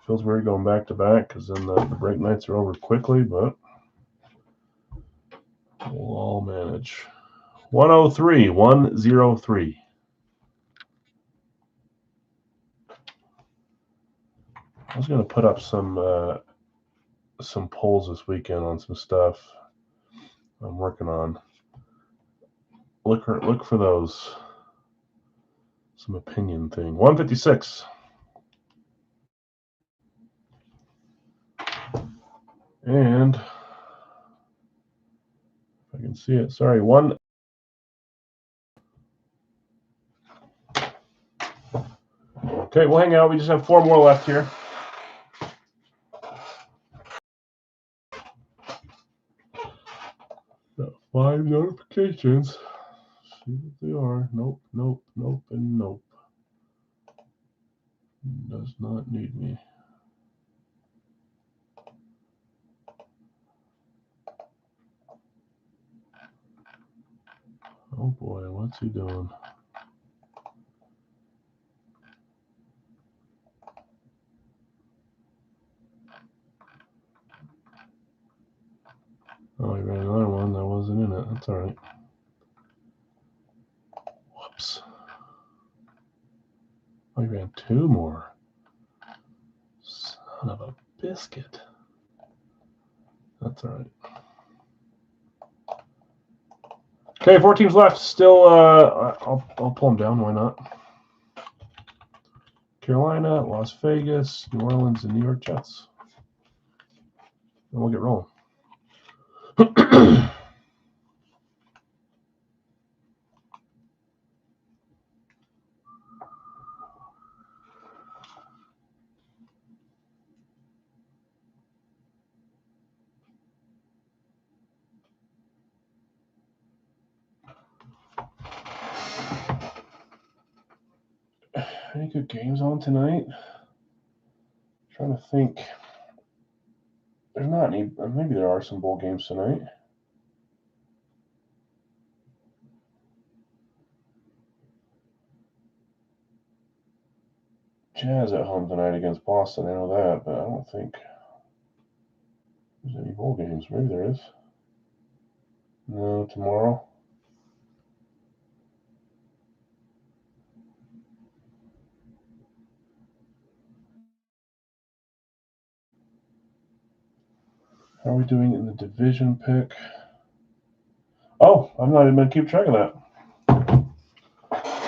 feels weird going back to back because then the break nights are over quickly, but we'll all manage. 103, 103. I was going to put up some polls this weekend on some stuff I'm working on. Look for those. Some opinion thing. 156. And if I can see it, sorry, 1. Okay, we'll hang out. We just have 4 more left here. Got 5 notifications. See what they are. Nope, nope, nope, and nope. Does not need me. Oh boy, what's he doing? Oh, he ran another one that wasn't in it. That's all right. Whoops. Oh, he ran 2 more. Son of a biscuit. That's all right. Okay, 4 teams left. Still, I'll pull them down. Why not? Carolina, Las Vegas, New Orleans, and New York Jets. And we'll get rolling. Any good games on tonight? Trying to think. There's not any. Maybe there are some bowl games tonight. Jazz at home tonight against Boston. I know that, but I don't think there's any bowl games. Maybe there is. No, tomorrow. How are we doing in the division pick? Oh, I'm not even going to keep track of that.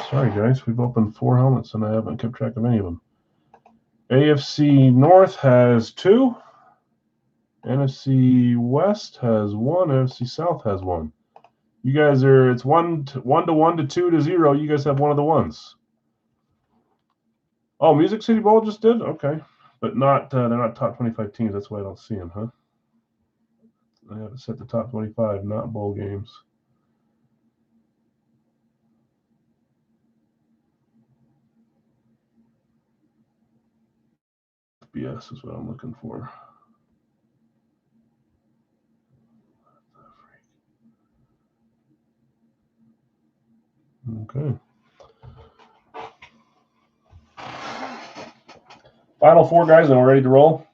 Sorry, guys. We've opened 4 helmets, and I haven't kept track of any of them. AFC North has 2. NFC West has 1. NFC South has 1. You guys are, it's 1 to 1 to 2 to 0. You guys have one of the ones. Oh, Music City Bowl just did? Okay. But not, they're not top 25 teams. That's why I don't see them, huh? I have it set to top 25, not bowl games. XBS is what I'm looking for. Okay. Final four, guys, and we're ready to roll.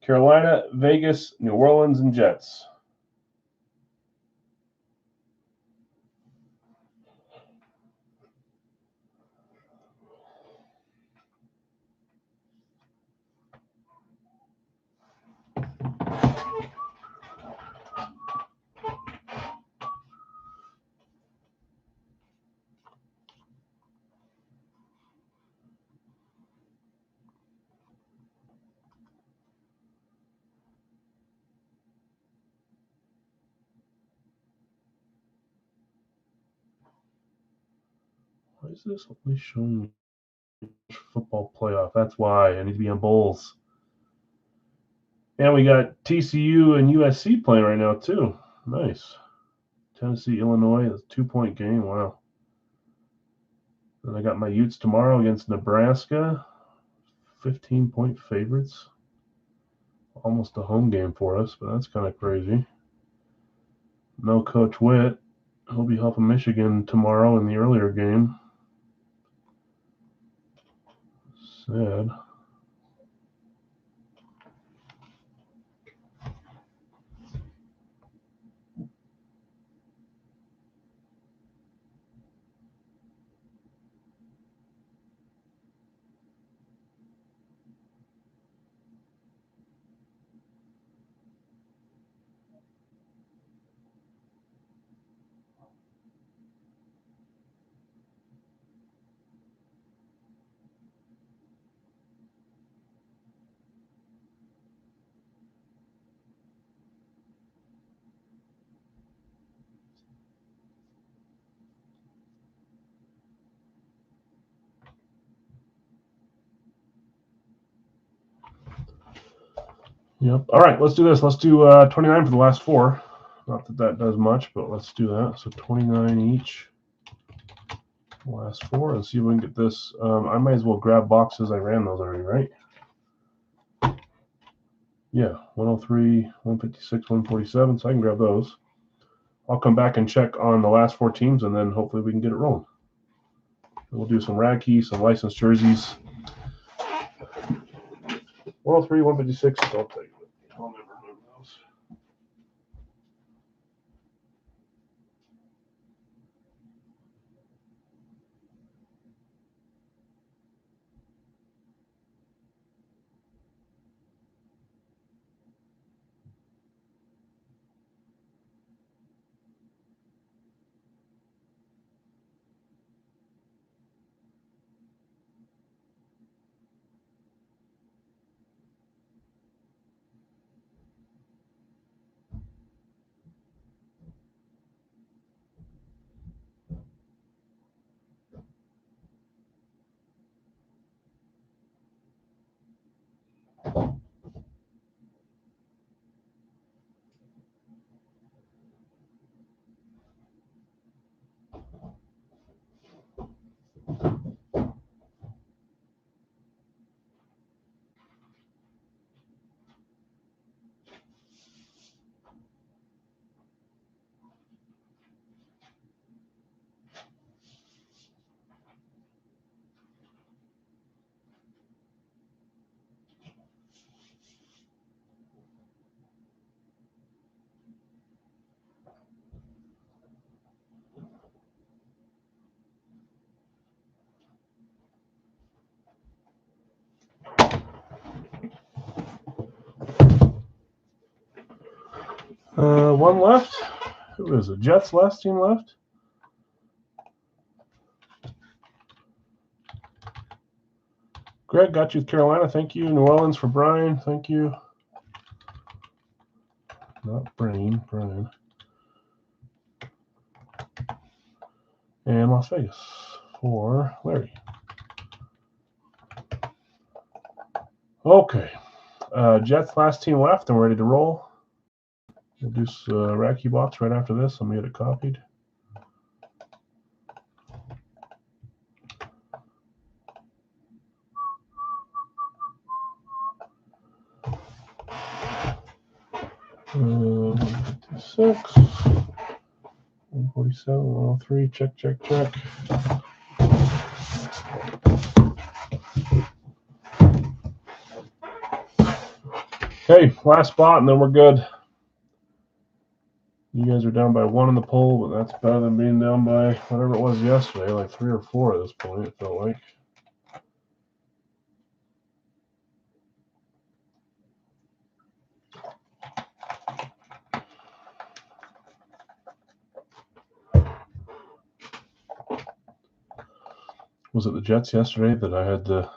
Carolina, Vegas, New Orleans, and Jets. Why is this only showing football playoff? That's why I need to be on bowls. And we got TCU and USC playing right now too. Nice. Tennessee, Illinois, a 2-point game. Wow. Then I got my Utes tomorrow against Nebraska. 15-point favorites. Almost a home game for us, but that's kind of crazy. No Coach Witt. He'll be helping Michigan tomorrow in the earlier game. Sad. Yep. All right, let's do this. Let's do 29 for the last four. Not that that does much, but let's do that. So 29 each. Last four. Let's see if we can get this. I might as well grab boxes. I ran those already, right? Yeah, 103, 156, 147. So I can grab those. I'll come back and check on the last four teams, and then hopefully we can get it rolling. We'll do some rag keys, some licensed jerseys. 103, 156. I'll take it. I'll never move those. One left. Who is it? Jets last team left. Greg, got you with Carolina. Thank you. New Orleans for Brian. Thank you. Not Brian. And Las Vegas for Larry. Okay. Jets last team left. I'm ready to roll. We'll do Racky box right after this. I'm going to get it copied. 156, 147, 103. Check, check, check. Okay, last spot, and then we're good. You guys are down by 1 in the poll, but that's better than being down by whatever it was yesterday, like 3 or 4 at this point, it felt like. Was it the Jets yesterday that I had to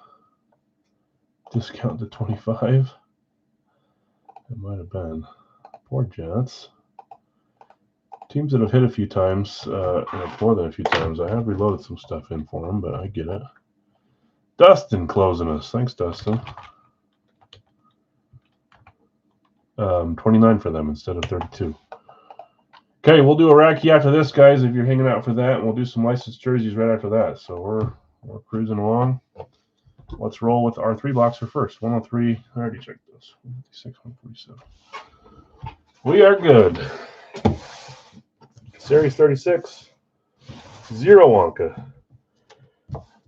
discount to 25? It might have been. Poor Jets. Teams that have hit a few times, more than a few times, I have reloaded some stuff in for them, but I get it. Dustin closing us. Thanks, Dustin. 29 for them instead of 32. Okay, we'll do a Racky after this, guys, if you're hanging out for that, and we'll do some licensed jerseys right after that. So we're cruising along. Let's roll with our 3 boxer first. 103. I already checked this. 156, 147. We are good. Series 36. 0 Wonka.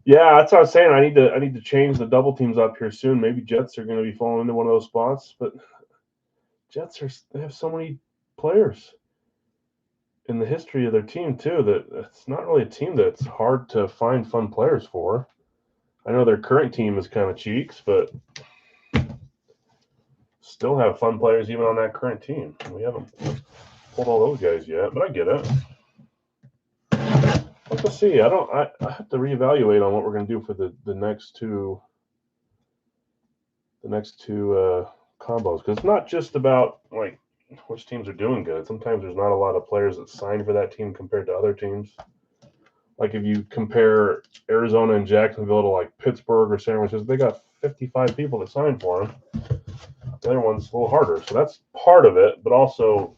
Yeah, that's what I was saying. I need to change the double teams up here soon. Maybe Jets are going to be falling into one of those spots, but Jets they have so many players in the history of their team too that it's not really a team that's hard to find fun players for. I know their current team is kind of cheeks, but still have fun players even on that current team. We haven't pulled all those guys yet, but I get it. Let's see. I have to reevaluate on what we're going to do for the next two combos, because it's not just about like which teams are doing good. Sometimes there's not a lot of players that sign for that team compared to other teams. Like if you compare Arizona and Jacksonville to like Pittsburgh or San Francisco, they got 55 people that signed for them. The other one's a little harder, so that's part of it, but also,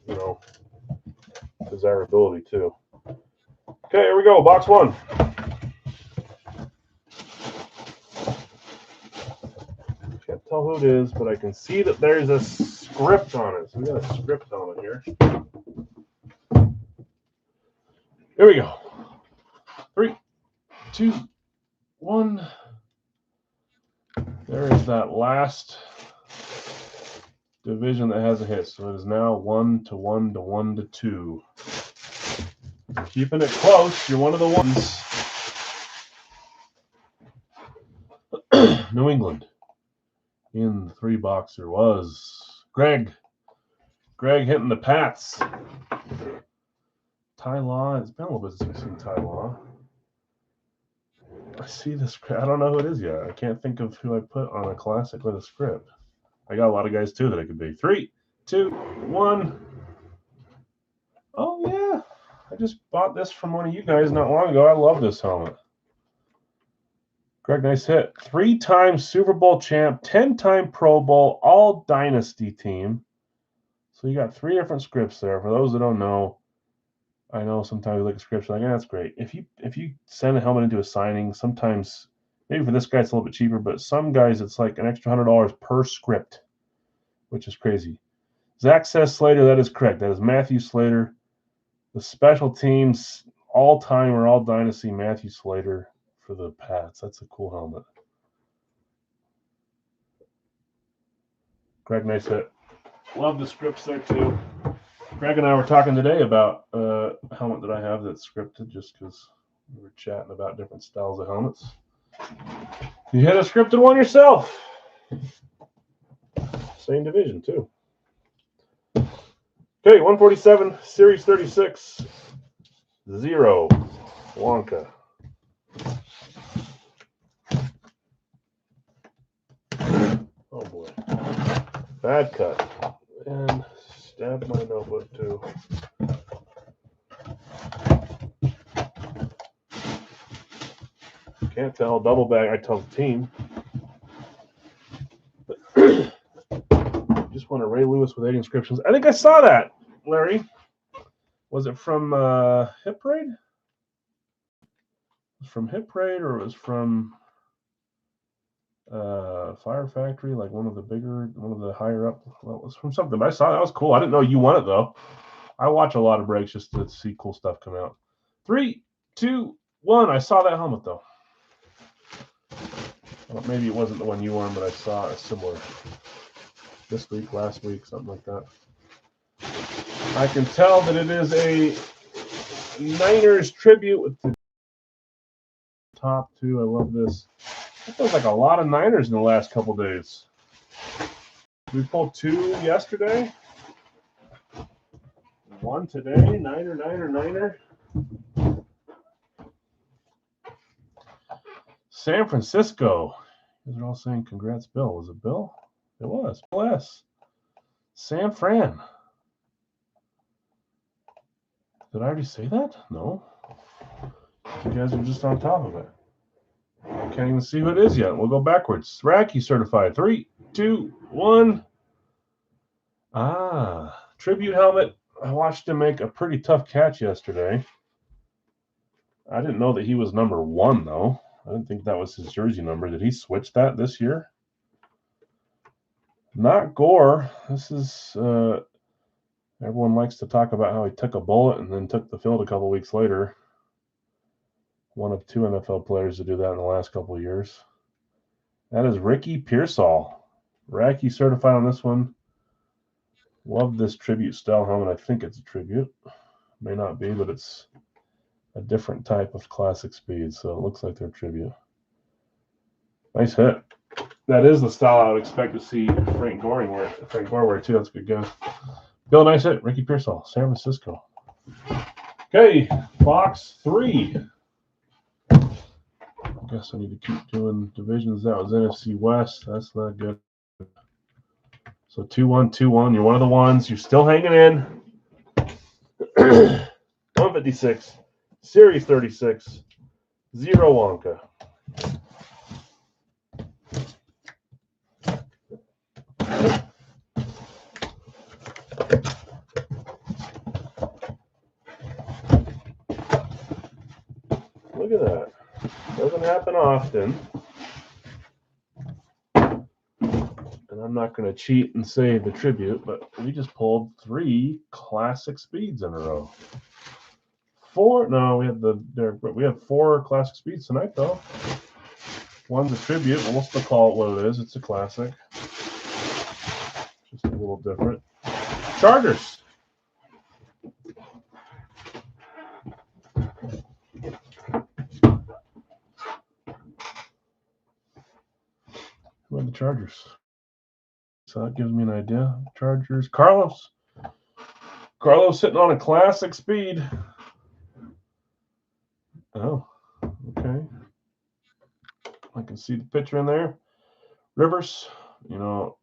desirability too. Okay, here we go. Box 1. Can't tell who it is, but I can see that there's a script on it. So we got a script on it here. Here we go. 3, 2, 1. There is that last division that has a hit. So it is now 1 to 1 to 1 to 2. Keeping it close. You're one of the ones. New England. In the 3 boxer was Greg. Greg hitting the Pats. Ty Law. It's been a little bit since I've seen Ty Law. I see the script. I don't know who it is yet. I can't think of who I put on a classic with a script. I got a lot of guys too that it could be. 3, 2, 1. Oh yeah. I just bought this from one of you guys not long ago. I love this helmet. Greg, nice hit. 3-time Super Bowl champ, 10-time Pro Bowl, all dynasty team. So you got 3 different scripts there. For those that don't know, I know sometimes you look at scripts like, that's great. If you send a helmet into a signing, sometimes maybe for this guy it's a little bit cheaper, but some guys it's like an extra $100 per script, which is crazy. Zach says Slater. That is correct. That is Matthew Slater. The special teams all time or all dynasty Matthew Slater for the Pats. That's a cool helmet. Greg, nice hit. Love the scripts there too. Greg and I were talking today about a helmet that I have that's scripted just because we were chatting about different styles of helmets. You had a scripted one yourself. Same division too. Okay, 147, Series 36, 0, Wonka. Oh boy. Bad cut. And stab my notebook too. Can't tell. Double bag. I tell the team. Just want a Ray Lewis with 8 inscriptions. I think I saw that, Larry. Was it from Hit Parade? It was from Hit Parade, or it was from Fire Factory, like one of the higher up. Well, it was from something. I saw that was cool. I didn't know you won it though. I watch a lot of breaks just to see cool stuff come out. 3, 2, 1. I saw that helmet though. Well, maybe it wasn't the one you won, but I saw a similar this week, last week, something like that. I can tell that it is a Niners tribute with the top two. I love this. That feels like a lot of Niners in the last couple days. We pulled 2 yesterday. 1 today. Niner. San Francisco. They're all saying congrats, Bill. Was it Bill? It was. Bill S. San Fran. Did I already say that? No. You guys are just on top of it. I can't even see who it is yet. We'll go backwards. Racky certified. 3, 2, 1. Tribute helmet. I watched him make a pretty tough catch yesterday. I didn't know that he was number 1, though. I didn't think that was his jersey number. Did he switch that this year? Not Gore. This is, everyone likes to talk about how he took a bullet and then took the field a couple weeks later. One of 2 NFL players to do that in the last couple of years. That is Ricky Pearsall. Racky certified on this one. Love this tribute style helmet. I think it's a tribute. May not be, but it's a different type of classic speed, so it looks like they're tribute. Nice hit. That is the style I would expect to see Frank Gore wear too. That's a good guess. Bill, nice hit. Ricky Pearsall, San Francisco. Okay, box 3. I guess I need to keep doing divisions. That was NFC West. That's not good. So 2-1, 2-1. You're one of the ones. You're still hanging in. 156. Series 36. 0 Wonka. Look at that. Doesn't happen often. And I'm not going to cheat and say the tribute, but we just pulled 3 classic speeds in a row. 4? No, we have 4 classic speeds tonight, though. One's a tribute, but we'll still call it what it is. It's a classic. Just a little different. Chargers. Who had the Chargers? So that gives me an idea. Chargers. Carlos. Carlos sitting on a classic speed. Oh, okay. I can see the picture in there. Rivers. You know,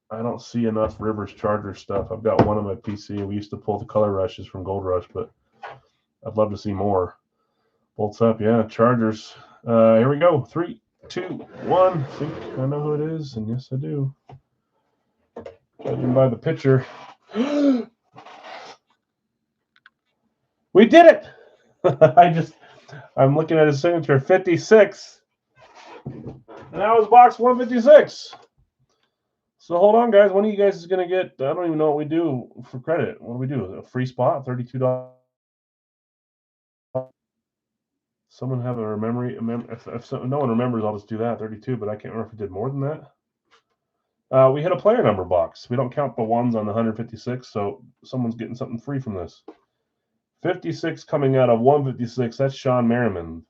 I don't see enough Rivers Chargers stuff. I've got one on my PC. We used to pull the color rushes from Gold Rush, but I'd love to see more. Bolts up. Yeah, Chargers. Here we go. 3, 2, 1. I think I know who it is, and yes, I do. Judging by the picture. We did it! I'm looking at his signature, 56. And that was box 156. So hold on, guys. One of you guys is going to get, I don't even know what we do for credit. What do we do? A free spot, $32. Someone have a memory. If no one remembers, I'll just do that, 32, but I can't remember if it did more than that. We hit a player number box. We don't count the ones on the 156, so someone's getting something free from this. 56 coming out of 156. That's Sean Merriman.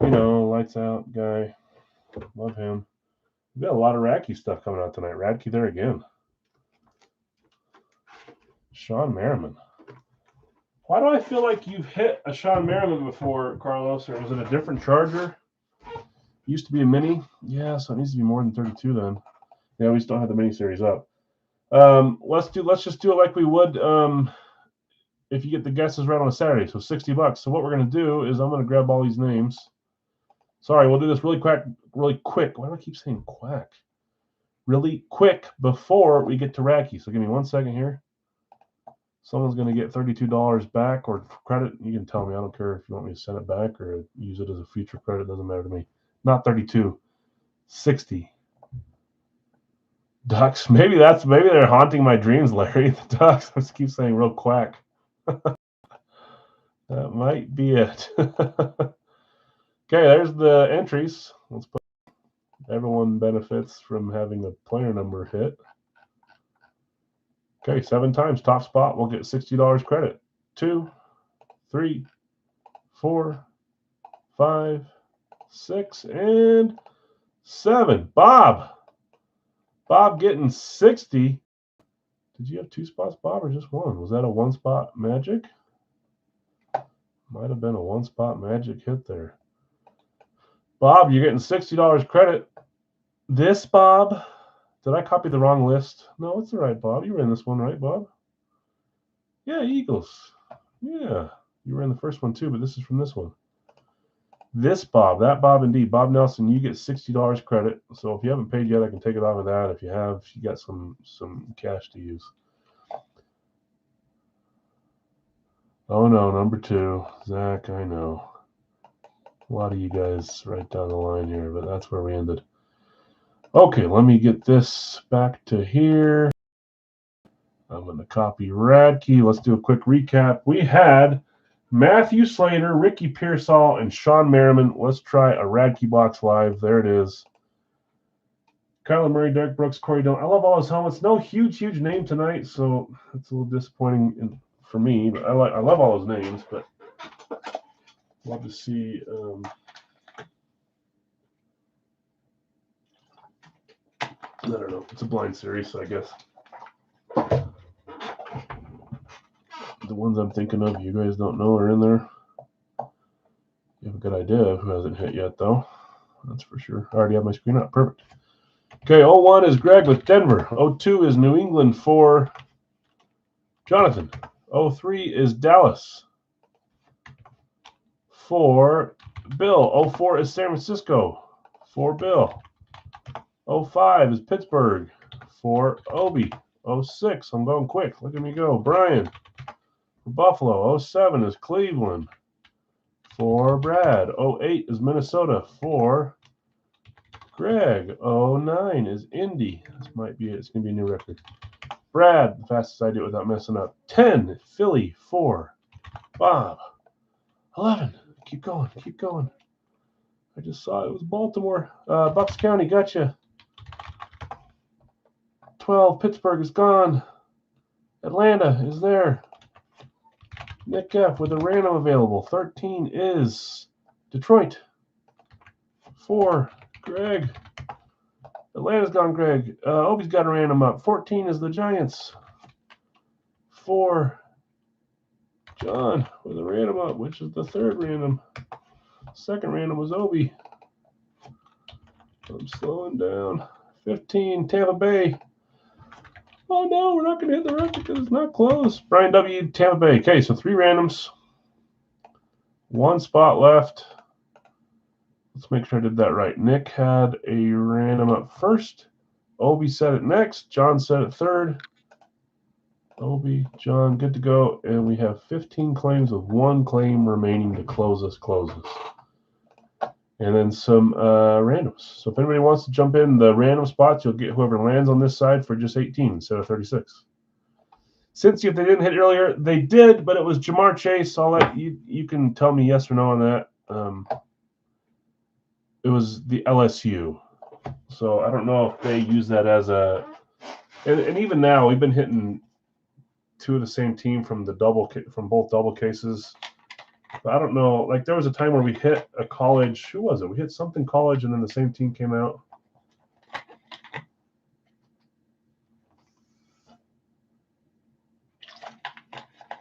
You know, lights out guy. Love him. We got a lot of Radke stuff coming out tonight. Radke there again. Sean Merriman. Why do I feel like you've hit a Sean Merriman before, Carlos? Or was it a different Charger? Used to be a mini. Yeah, so it needs to be more than 32 then. Yeah, we still have the mini series up. Let's just do it like we would if you get the guesses right on a Saturday. So $60. So what we're gonna do is I'm gonna grab all these names. Sorry, we'll do this really quick. Why do I keep saying quack? Really quick before we get to Radke. So give me 1 second here. Someone's going to get $32 back or credit. You can tell me. I don't care if you want me to send it back or use it as a future credit. It doesn't matter to me. Not 32. 60. Ducks. Maybe they're haunting my dreams, Larry. The Ducks. I just keep saying real quack. That might be it. Okay, there's the entries. Let's put everyone benefits from having a player number hit. Okay, 7 times. Top spot will get $60 credit. 2, 3, 4, 5, 6, and 7. Bob getting 60. Did you have 2 spots, Bob, or just 1? Was that a 1-spot magic? Might have been a 1-spot magic hit there. Bob, you're getting $60 credit. This, Bob, did I copy the wrong list? No, it's all right, Bob. You were in this one, right, Bob? Yeah, Eagles. Yeah, you were in the first one too, but this is from this one. This Bob, that Bob indeed. Bob Nelson, you get $60 credit. So if you haven't paid yet, I can take it off of that. If you have, you got some cash to use. Oh no, number 2. Zach, I know. A lot of you guys right down the line here, but that's where we ended. Okay, let me get this back to here. I'm going to copy Radke. Let's do a quick recap. We had Matthew Slater, Ricky Pearsall, and Sean Merriman. Let's try a Radke box live. There it is. Kyler Murray, Derek Brooks, Corey Dillon. I love all his helmets. No huge name tonight, so it's a little disappointing for me. But I love all his names, but love to see. I don't know. It's a blind series, so I guess the ones I'm thinking of, you guys don't know are in there. You have a good idea of who hasn't hit yet, though. That's for sure. I already have my screen up. Perfect. Okay, 01 is Greg with Denver. 02 is New England for Jonathan. 03 is Dallas for Bill. 04 is San Francisco for Bill. 05 is Pittsburgh for Obi. 06, I'm going quick. Look at me go. Brian for Buffalo. 07 is Cleveland for Brad. 08 is Minnesota for Greg. 09 is Indy. This might be it. It's going to be a new record. Brad, the fastest I do it without messing up. 10, Philly for Bob. 11, keep going. I just saw it was Baltimore. Bucks County, gotcha. 12, Pittsburgh is gone. Atlanta is there. Nick F with a random available. 13 is Detroit. 4, Greg. Atlanta's gone, Greg. Obi's got a random up. 14 is the Giants. 4, John with a random up, which is the 3rd random. 2nd random was Obi. I'm slowing down. 15, Tampa Bay. Oh no, we're not going to hit the record because it's not close. Brian W, Tampa Bay. Okay, so 3 randoms. 1 spot left. Let's make sure I did that right. Nick had a random up first. Obi said it next. John said it 3rd. Obi, John, good to go. And we have 15 claims with 1 claim remaining to close us. And then some randoms. So if anybody wants to jump in the random spots, you'll get whoever lands on this side for just 18 instead of 36. Since if they didn't hit earlier, they did, but it was Jamar Chase. I'll let you can tell me yes or no on that. It was the LSU. So I don't know if they use that as a and even now we've been hitting 2 of the same team from both double cases. But I don't know. Like there was a time where we hit a college. Who was it? We hit something college, and then the same team came out.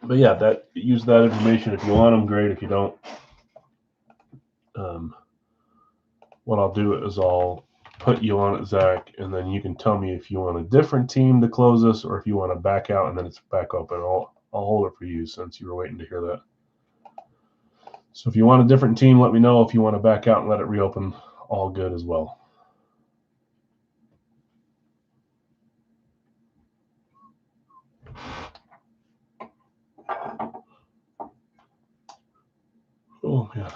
But yeah, use that information if you want them. Great. If you don't, what I'll do is I'll put you on it, Zach, and then you can tell me if you want a different team to close this, or if you want to back out and then it's back open. I'll hold it for you since you were waiting to hear that. So if you want a different team, let me know. If you want to back out and let it reopen, all good as well. Oh, man.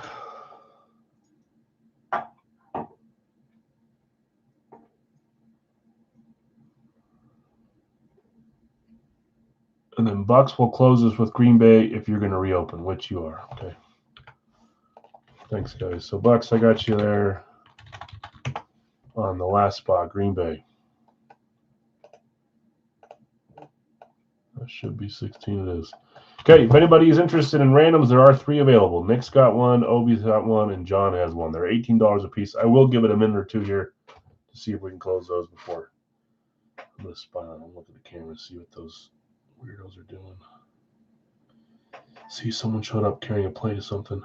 Bucks will close this with Green Bay if you're going to reopen, which you are. Okay. Thanks, guys. So, Bucks, I got you there on the last spot, Green Bay. That should be 16. It is. Okay, if anybody is interested in randoms, there are 3 available. Nick's got one, Obi's got one, and John has one. They're $18 a piece. I will give it a minute or 2 here to see if we can close those before. I'm going to spy on them, look at the camera, see what those weirdos are doing. See, someone showed up carrying a plate of something.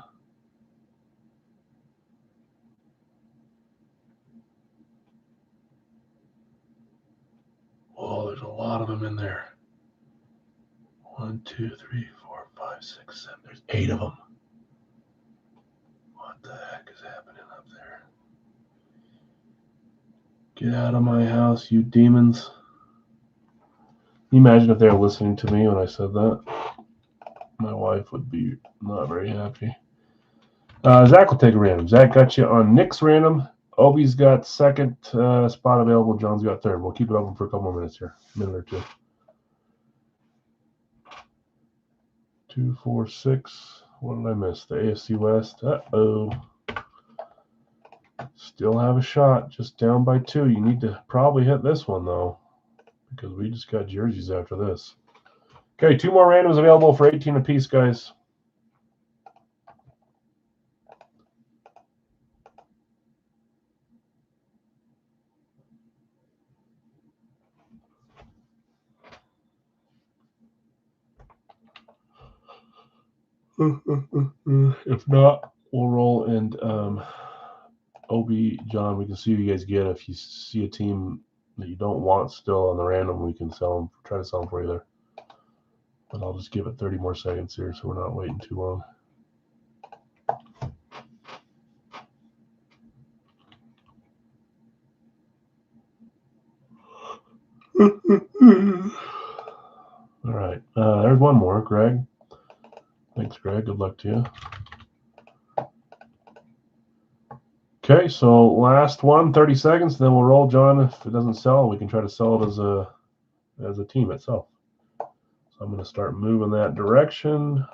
Oh, there's a lot of them in there. 1, 2, 3, 4, 5, 6, 7. There's 8 of them. What the heck is happening up there? Get out of my house, you demons. Can you imagine if they were listening to me when I said that? My wife would be not very happy. Zach will take a random. Zach got you on Nick's random. Obi's got second spot available. John's got third. We'll keep it open for a couple more minutes here. A minute or 2. 2, 4, 6. What did I miss? The AFC West. Uh-oh. Still have a shot. Just down by 2. You need to probably hit this one, though, because we just got jerseys after this. Okay, 2 more randoms available for 18 apiece, guys. If not, we'll roll, and Obi, John, we can see who you guys get. If you see a team that you don't want still on the random, we can sell them, try to sell them for you there. But I'll just give it 30 more seconds here so we're not waiting too long. All right, there's one more, Greg. Thanks, Greg. Good luck to you. Okay, so last one, 30 seconds, then we'll roll, John. If it doesn't sell, we can try to sell it as a team itself. So I'm going to start moving that direction.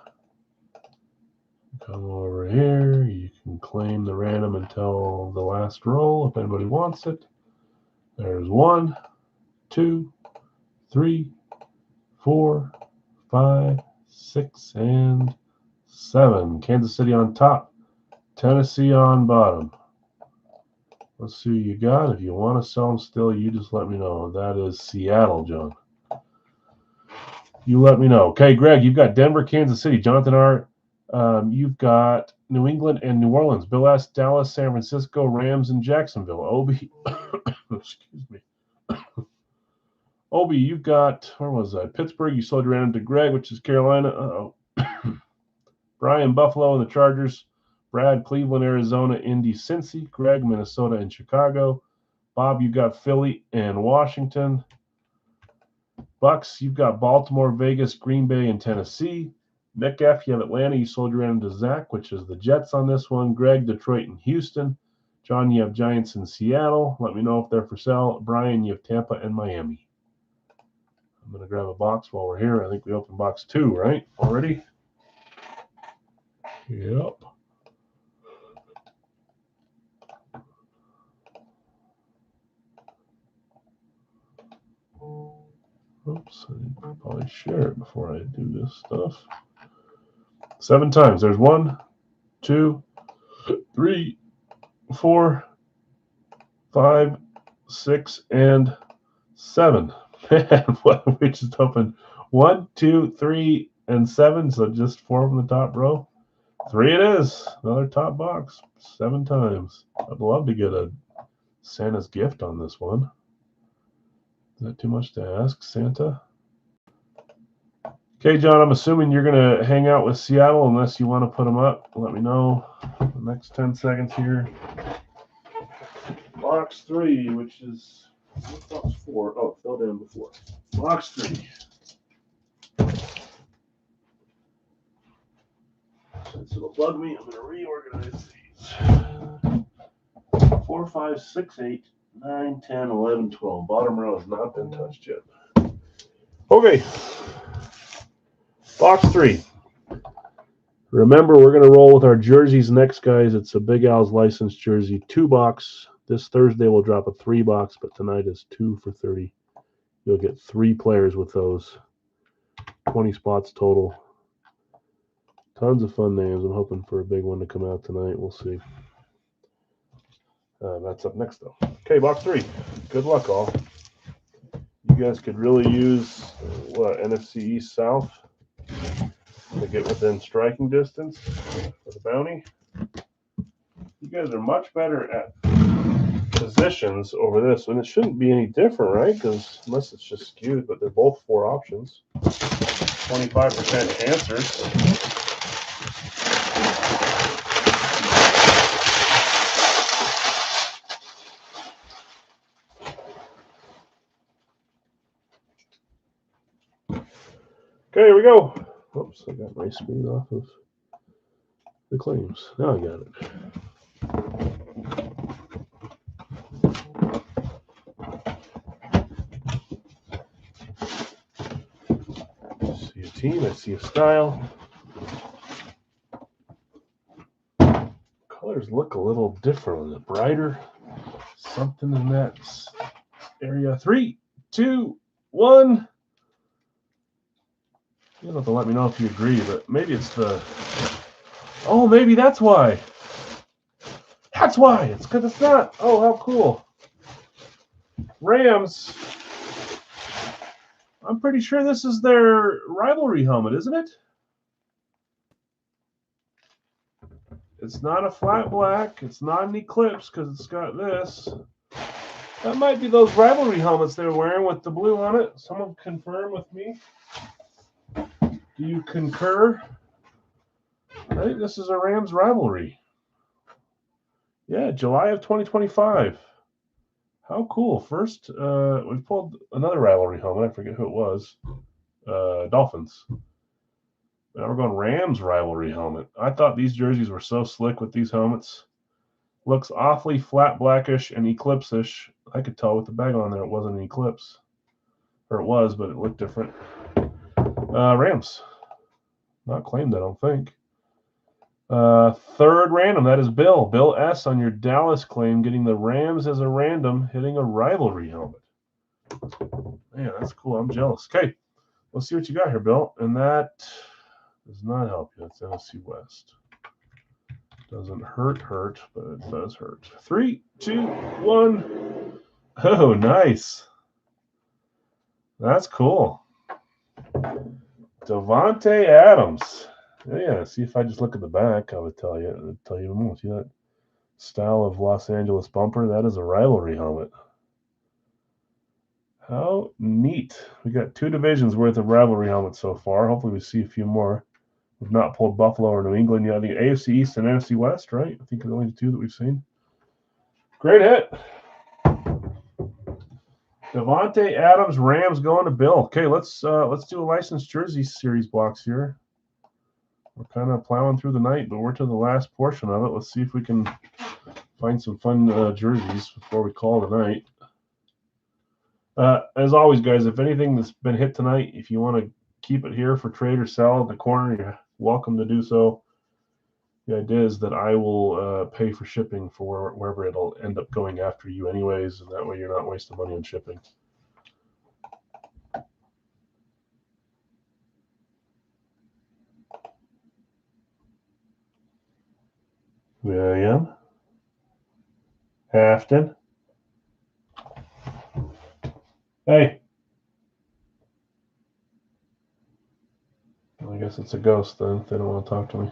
Come over here. You can claim the random until the last roll if anybody wants it. There's 1, 2, 3, 4, 5, 6, and 7. Kansas City on top. Tennessee on bottom. Let's see who you got. If you want to sell them still, you just let me know. That is Seattle, John. You let me know. Okay, Greg, you've got Denver, Kansas City. Jonathan R., you've got New England and New Orleans. Bill S., Dallas, San Francisco, Rams, and Jacksonville. Obi, excuse me. Obi, you've got, where was I? Pittsburgh. You sold your random to Greg, which is Carolina. Uh-oh. Brian, Buffalo, and the Chargers. Brad, Cleveland, Arizona, Indy, Cincy. Greg, Minnesota, and Chicago. Bob, you've got Philly and Washington. Bucks, you've got Baltimore, Vegas, Green Bay, and Tennessee. Nick F., you have Atlanta. You sold your random to Zach, which is the Jets on this one. Greg, Detroit, and Houston. John, you have Giants and Seattle. Let me know if they're for sale. Brian, you have Tampa and Miami. I'm going to grab a box while we're here. I think we opened box 2, right? Already? Yep. Oops, I need to probably share it before I do this stuff. 7 times. There's 1, 2, 3, 4, 5, 6, and 7. Man, we just opened 1, 2, 3, and 7. So just 4 from the top row. 3 it is. Another top box. 7 times. I'd love to get a Santa's gift on this one. Is that too much to ask, Santa? Okay, John, I'm assuming you're going to hang out with Seattle unless you want to put them up. Let me know. The next 10 seconds here. Box 3, which is box 4. Oh, it fell down before. Box 3. Since it'll bug me, I'm going to reorganize these. 4, 5, 6, 8, 9, 10, 11, 12. Bottom row has not been touched yet. Okay. Box 3. Remember, we're going to roll with our jerseys next, guys. It's a Big Al's licensed jersey 2-box. This Thursday we'll drop a 3-box, but tonight is 2 for $30. You'll get 3 players with those. 20 spots total. Tons of fun names. I'm hoping for a big one to come out tonight. We'll see. That's up next, though. Okay, box 3. Good luck, all. You guys could really use NFC East South to get within striking distance for the bounty. You guys are much better at positions over this, and it shouldn't be any different, right? Because unless it's just skewed, but they're both 4 options. 25% answers. Okay, here we go. Oops, I got my screen off of the claims. Now I got it. See a team, I see a style. Colors look a little different. A little brighter. Something in that area. 3, 2, 1. You don't have to let me know if you agree, but maybe it's the... Oh, maybe that's why. That's why. It's because it's not. Oh, how cool. Rams. I'm pretty sure this is their rivalry helmet, isn't it? It's not a flat black. It's not an Eclipse because it's got this. That might be those rivalry helmets they're wearing with the blue on it. Someone confirm with me. Do you concur? I think this is a Rams rivalry. Yeah, July of 2025. How cool. First, we pulled another rivalry helmet. I forget who it was. Dolphins. Now we're going Rams rivalry helmet. I thought these jerseys were so slick with these helmets. Looks awfully flat blackish and Eclipse-ish. I could tell with the bag on there it wasn't an Eclipse. Or it was, but it looked different. Rams. Not claimed, I don't think. Third random, that is Bill. Bill S. on your Dallas claim, getting the Rams as a random, hitting a rivalry helmet. Man, that's cool. I'm jealous. Okay, let's see what you got here, Bill. And that does not help you. That's NFC West. Doesn't hurt, but it does hurt. 3, 2, 1. Oh, nice. That's cool. Davante Adams. Yeah, see if I just look at the back, I would tell you. It would tell you more. See that style of Los Angeles bumper? That is a rivalry helmet. How neat. We got 2 divisions worth of rivalry helmets so far. Hopefully we see a few more. We've not pulled Buffalo or New England yet. The AFC East and NFC West, right? I think are the only 2 that we've seen. Great hit. Davante Adams, Rams going to Bill. Okay, let's do a licensed jersey series box here. We're kind of plowing through the night, but we're to the last portion of it. Let's see if we can find some fun jerseys before we call it a night. As always, guys, if anything that's been hit tonight, if you want to keep it here for trade or sell in the corner, you're welcome to do so. The idea is that I will pay for shipping for wherever it'll end up going after you anyways, and that way you're not wasting money on shipping. William. Afton. Hey. Well, I guess it's a ghost then if they don't want to talk to me.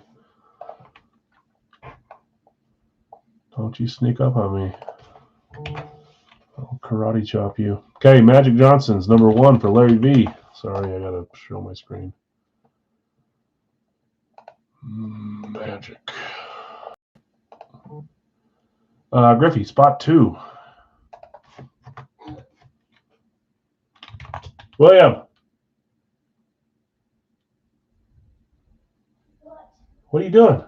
Don't you sneak up on me. I'll karate chop you. Okay, Magic Johnson's number 1 for Larry V. Sorry, I gotta show my screen. Magic. Griffey, spot 2. William. What are you doing?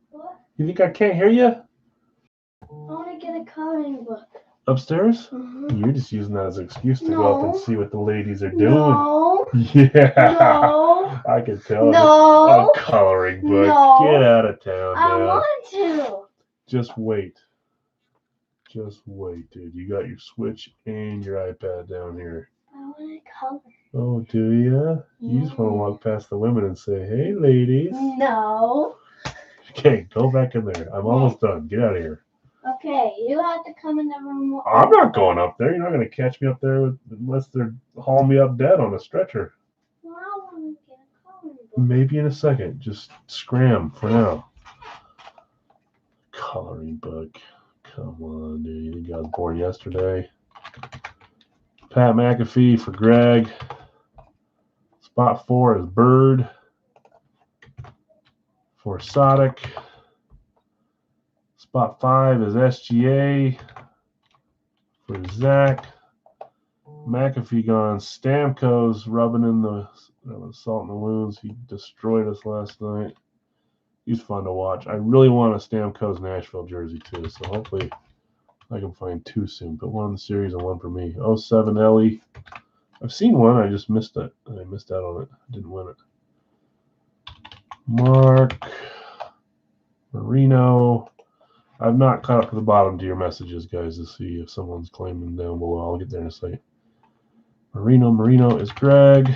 What? You think I can't hear you? I want to get a coloring book. Upstairs? Mm-hmm. You're just using that as an excuse to go up and see what the ladies are doing. No. Yeah. No. I can tell. No. A coloring book. No. Get out of town, I man. want to. Just wait. Just wait, dude. You got your Switch and your iPad down here. I want to color. Oh, do you? You just want to walk past the women and say, hey, ladies. No. Okay, go back in there. I'm almost done. Get out of here. Okay, you have to come in the room. I'm not going up there. You're not going to catch me up there unless they're hauling me up dead on a stretcher. Well, I want to get a coloring book. Maybe in a second. Just scram for now. Coloring book. Come on, dude. You think I was born yesterday? Pat McAfee for Greg. Spot 4 is Bird. For Sodic. Spot 5 is SGA. For Zach. McAfee gone. Stamkos rubbing in the salt in the wounds. He destroyed us last night. He's fun to watch. I really want a Stamkos Nashville jersey too, so hopefully I can find 2 soon. But 1 in the series and 1 for me. 07 Ellie. I've seen 1. I just missed it. I missed out on it. I didn't win it. Mark. Marino. I've not caught up to the bottom to your messages, guys, to see if someone's claiming down below. I'll get there in a second. Marino is Greg.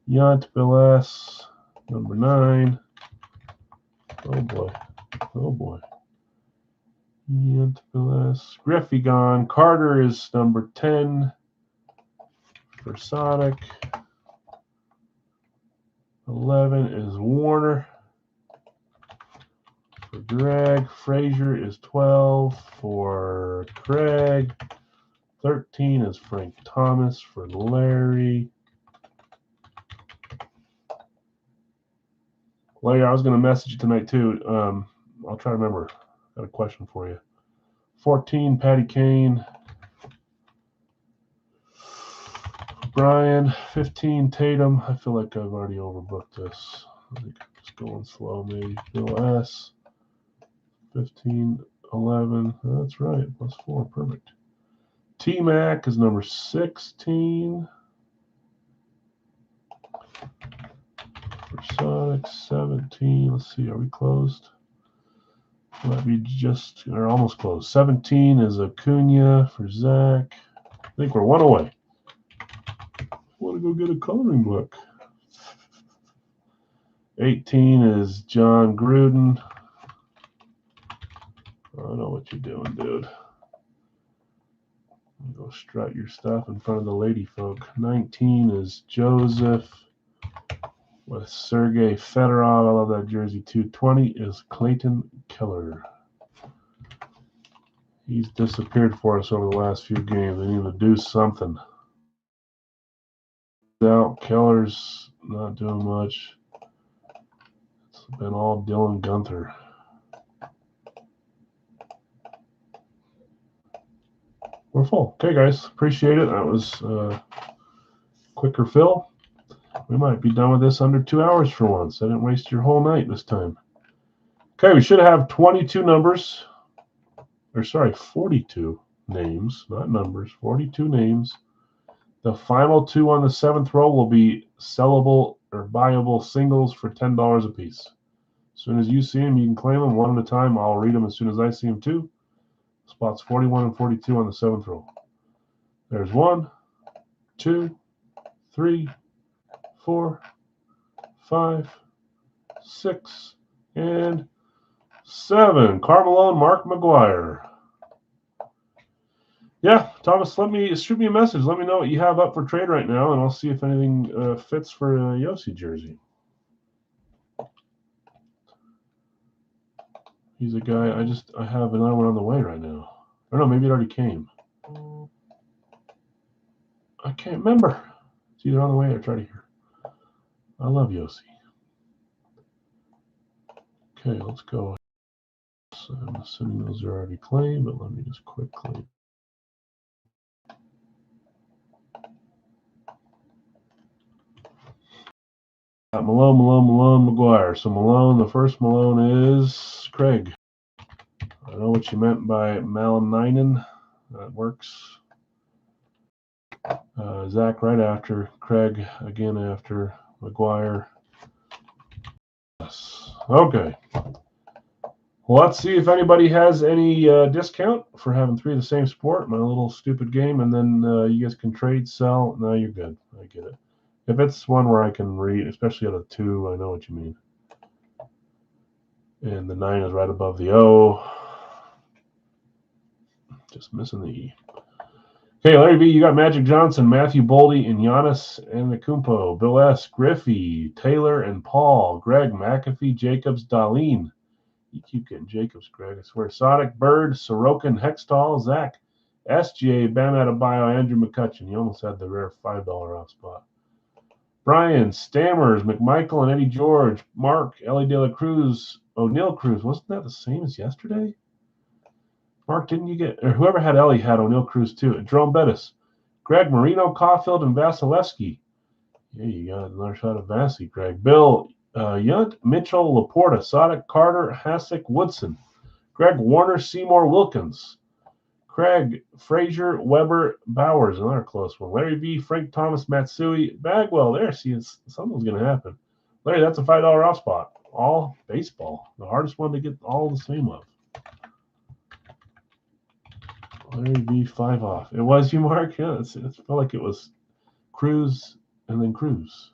Yant Bill number 9. Oh boy. Yant Bill Griffey gone. Carter is number 10 for Sonic. 11 is Warner for Greg. Frazier is 12 for Craig. 13 is Frank Thomas for Larry. Larry, I was going to message you tonight too. I'll try to remember. Got a question for you. 14, Patty Kane. Brian. 15, Tatum. I feel like I've already overbooked this. I think I'm just going slow maybe. Bill S. 15, 11. That's right. Plus 4. Perfect. T-Mac is number 16. For Sonic, 17. Let's see, are we closed? Might be just, or almost closed. 17 is Acuna for Zach. I think we're 1 away. I want to go get a coloring book. 18 is John Gruden. I know what you're doing, dude. Go strut your stuff in front of the lady folk. 19 is Joseph with Sergei Fedorov. I love that jersey too. 20 is Clayton Keller. He's disappeared for us over the last few games. They need to do something. Out. Keller's not doing much. It's been all Dylan Gunther. We're full. Okay, guys. Appreciate it. That was quicker fill. We might be done with this under 2 hours for once. I didn't waste your whole night this time. Okay, we should have 22 numbers. Or sorry, 42 names, not numbers. 42 names. The final 2 on the 7th row will be sellable or buyable singles for $10 a piece. As soon as you see them, you can claim them 1 at a time. I'll read them as soon as I see them too. Spots 41 and 42 on the 7th row. There's 1, 2, 3, 4, 5, 6, and 7. Carmelo, Mark McGuire. Yeah, Thomas, shoot me a message. Let me know what you have up for trade right now, and I'll see if anything fits for a Yossi jersey. He's a guy. I have another one on the way right now. Or no, maybe it already came. I can't remember. It's either on the way or try to hear. I love Yossi. Okay, let's go. So I'm assuming those are already claimed, but let me just quickly. Malone, McGuire. So Malone, the first Malone is Craig. I know what you meant by Malininen. That works. Zach right after. Craig again after. McGuire. Yes. Okay. Well, let's see if anybody has any discount for having 3 of the same sport. My little stupid game, and then you guys can trade, sell. No, you're good. I get it. If it's one where I can read, especially out of 2, I know what you mean. And the 9 is right above the O. Just missing the E. Okay, Larry B, you got Magic Johnson, Matthew Boldy, and Giannis Antetokounmpo. Bill S, Griffey, Taylor, and Paul. Greg, McAfee, Jacobs, Darlene. You keep getting Jacobs, Greg. I swear. Sonic, Bird, Sorokin, Hextall, Zach, SGA, Bam Adebayo, Andrew McCutcheon. He almost had the rare $5 off spot. Brian, Stammers, McMichael, and Eddie George. Mark, Ellie De La Cruz, O'Neill Cruz. Wasn't that the same as yesterday? Mark, didn't you get, or whoever had Ellie had O'Neill Cruz too. Jerome Bettis, Greg, Marino, Caulfield, and Vasilevsky. Yeah, you got another shot of Vassy, Greg. Bill, Yunt, Mitchell, Laporta, Sodic, Carter, Hasek, Woodson. Greg, Warner, Seymour, Wilkins. Craig, Frazier, Weber, Bowers, another close one. Larry V, Frank Thomas, Matsui, Bagwell. There, see, something's going to happen. Larry, that's a $5 off spot. All baseball. The hardest one to get all the same of. Larry V, 5 off. It was you, Mark? Yeah, it felt like it was Cruz and then Cruz.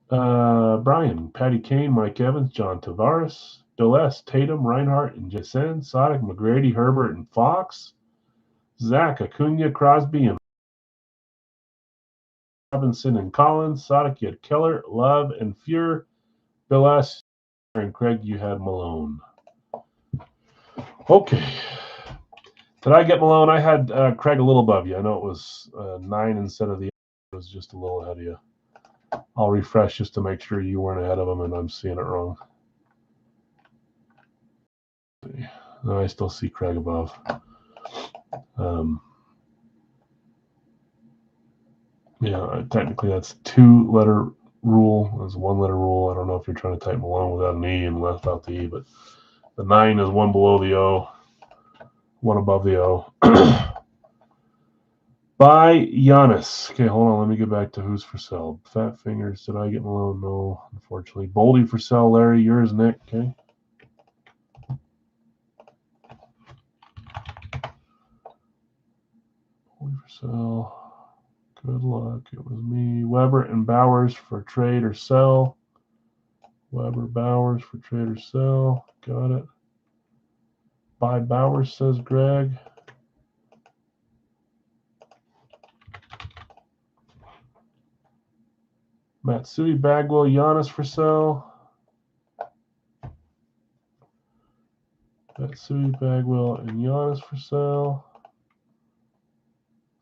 Brian, Patty Kane, Mike Evans, John Tavares, Doles, Tatum, Reinhardt, and Jason, Sodic, McGrady, Herbert, and Fox. Zach, Acuna, Crosby, and Robinson and Collins. Sodic, you had Keller, Love, and Fuhr. Bill S. And Craig, you had Malone. Okay. Did I get Malone? I had Craig a little above you. I know it was 9 instead of the. It was just a little ahead of you. I'll refresh just to make sure you weren't ahead of him and I'm seeing it wrong. No, I still see Craig above. Yeah, technically that's 2-letter rule. That's a 1-letter rule. I don't know if you're trying to type Malone without an E and left out the E, but the 9 is 1 below the O, 1 above the O. By Giannis. Okay, hold on. Let me get back to who's for sale. Fat Fingers. Did I get Malone? No, unfortunately. Boldy for sale. Larry, yours, Nick. Okay. Boldy for sale. Good luck. It was me. Weber and Bowers for trade or sell. Weber, Bowers for trade or sell. Got it. Buy Bowers, says Greg. Matsui, Bagwell, Giannis for sale. Matsui, Bagwell, and Giannis for sale.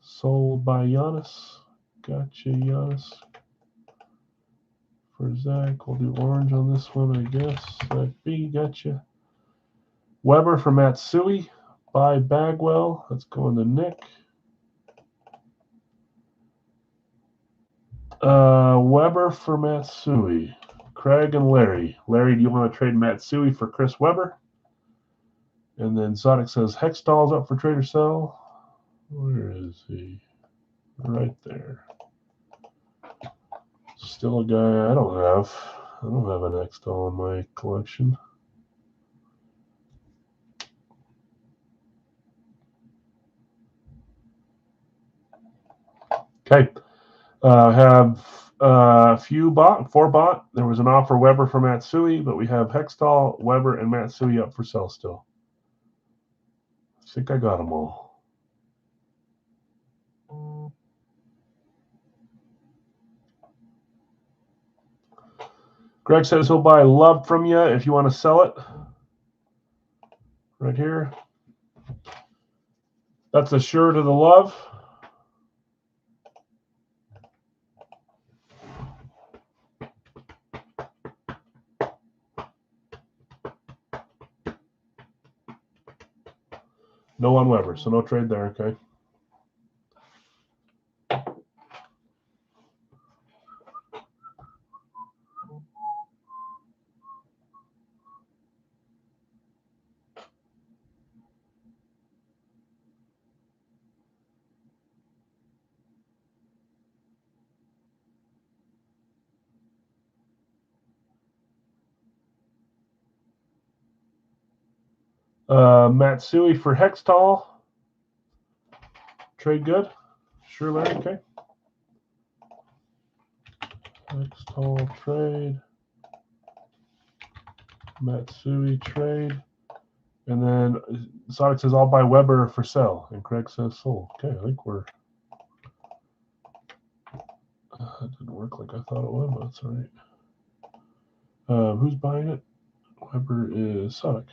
Sold by Giannis. Gotcha, Giannis. For Zach, we'll do orange on this one, I guess. Zach B, gotcha. Weber for Matsui. By Bagwell. Let's go into Nick. Weber for Matsui. Craig and Larry. Larry, do you want to trade Matsui for Chris Weber? And then Sonic says Hextall's up for trade or sell. Where is he? Right there. Still a guy I don't have. I don't have an Hextall in my collection. Okay. Have a few bought, 4 bought. There was an offer Weber for Matsui, but we have Hextall, Weber, and Matsui up for sale still. I think I got them all. Greg says he'll buy Love from you if you want to sell it. Right here. That's a shirt of the Love. No on Weber, so no trade there, okay? Matsui for Hextall. Trade good? Sure, Larry? Okay. Hextall trade. Matsui trade. And then Sonic says, I'll buy Weber for sell. And Craig says, sold. Okay, I think we're... That didn't work like I thought it would, but that's all right. Who's buying it? Weber is Sonic.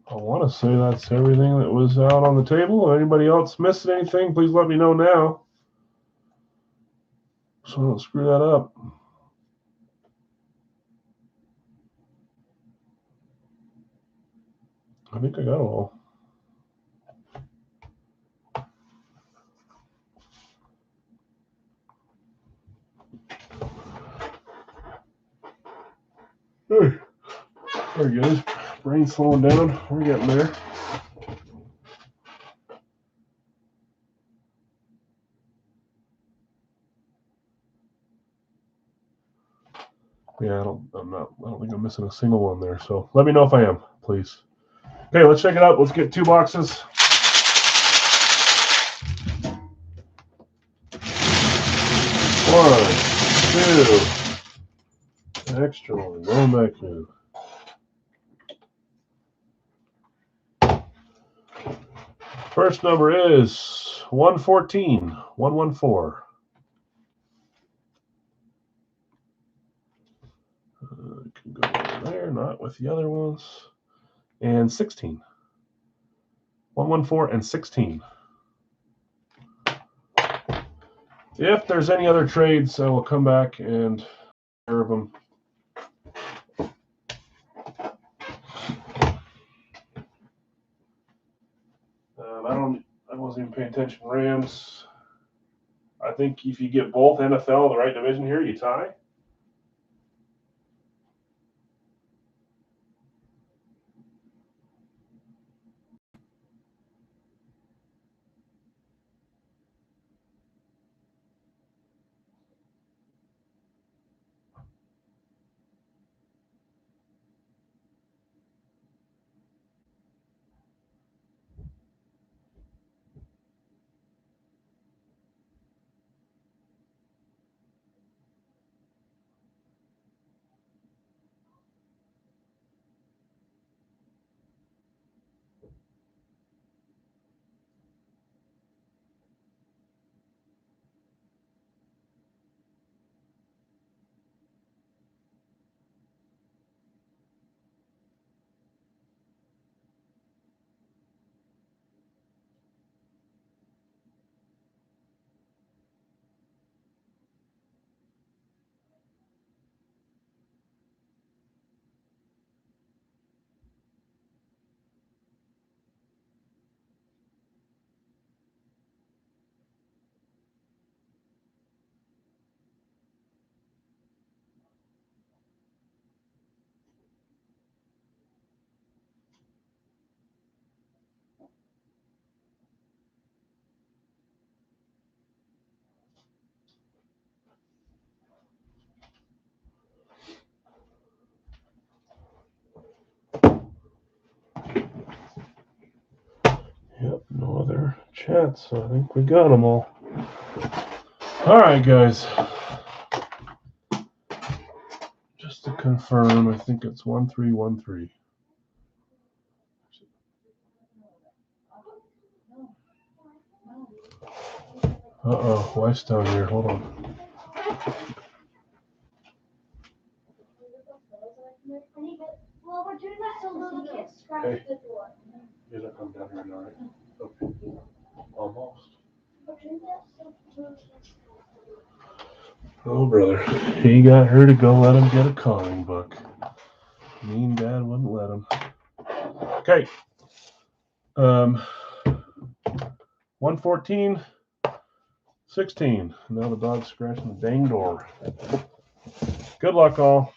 I want to say that's everything that was out on the table. Anybody else missed anything? Please let me know now, so I don't screw that up. I think I got it all. Hey, there he goes. Brain's slowing down. We're getting there. Yeah, I don't think I'm missing a single one there. So let me know if I am, please. Okay, let's check it out. Let's get 2 boxes. One, 2. Extra one. Going back in. First number is 114, 114. Can go over there, not with the other ones. And 16. 114 and 16. If there's any other trades, I will come back and share them. I wasn't even paying attention. Rams. I think if you get both NFL in the right division here, you tie. Yep, no other chats, so I think we got them all. All right, guys. Just to confirm, I think it's 1313. Uh-oh, wife's down here. Hold on. Hey, you don't come down here now, right? Okay. Almost. Oh, brother. He got her to go let him get a coloring book. Mean dad wouldn't let him. Okay. 114, 16. Now the dog's scratching the dang door. Good luck, all.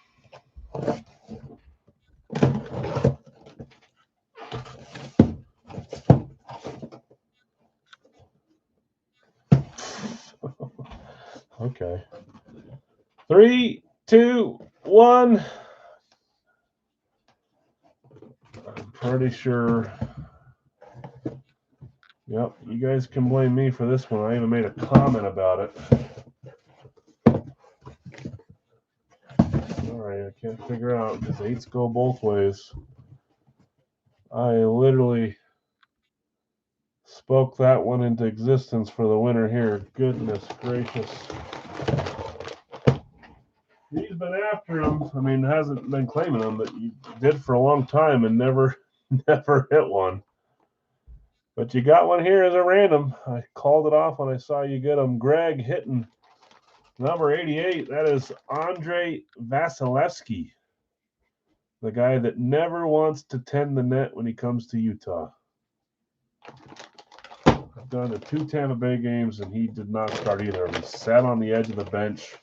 Okay. 3, 2, 1. I'm pretty sure. Yep, you guys can blame me for this one. I even made a comment about it. All right, I can't figure out because 8s go both ways. I literally spoke that one into existence for the winner here. Goodness gracious. He's been after him. I mean, hasn't been claiming him, but you did for a long time and never hit one. But you got one here as a random. I called it off when I saw you get him. Greg hitting number 88. That is Andrei Vasilevsky, the guy that never wants to tend the net when he comes to Utah. I've done the 2 Tampa Bay games, and he did not start either. He sat on the edge of the bench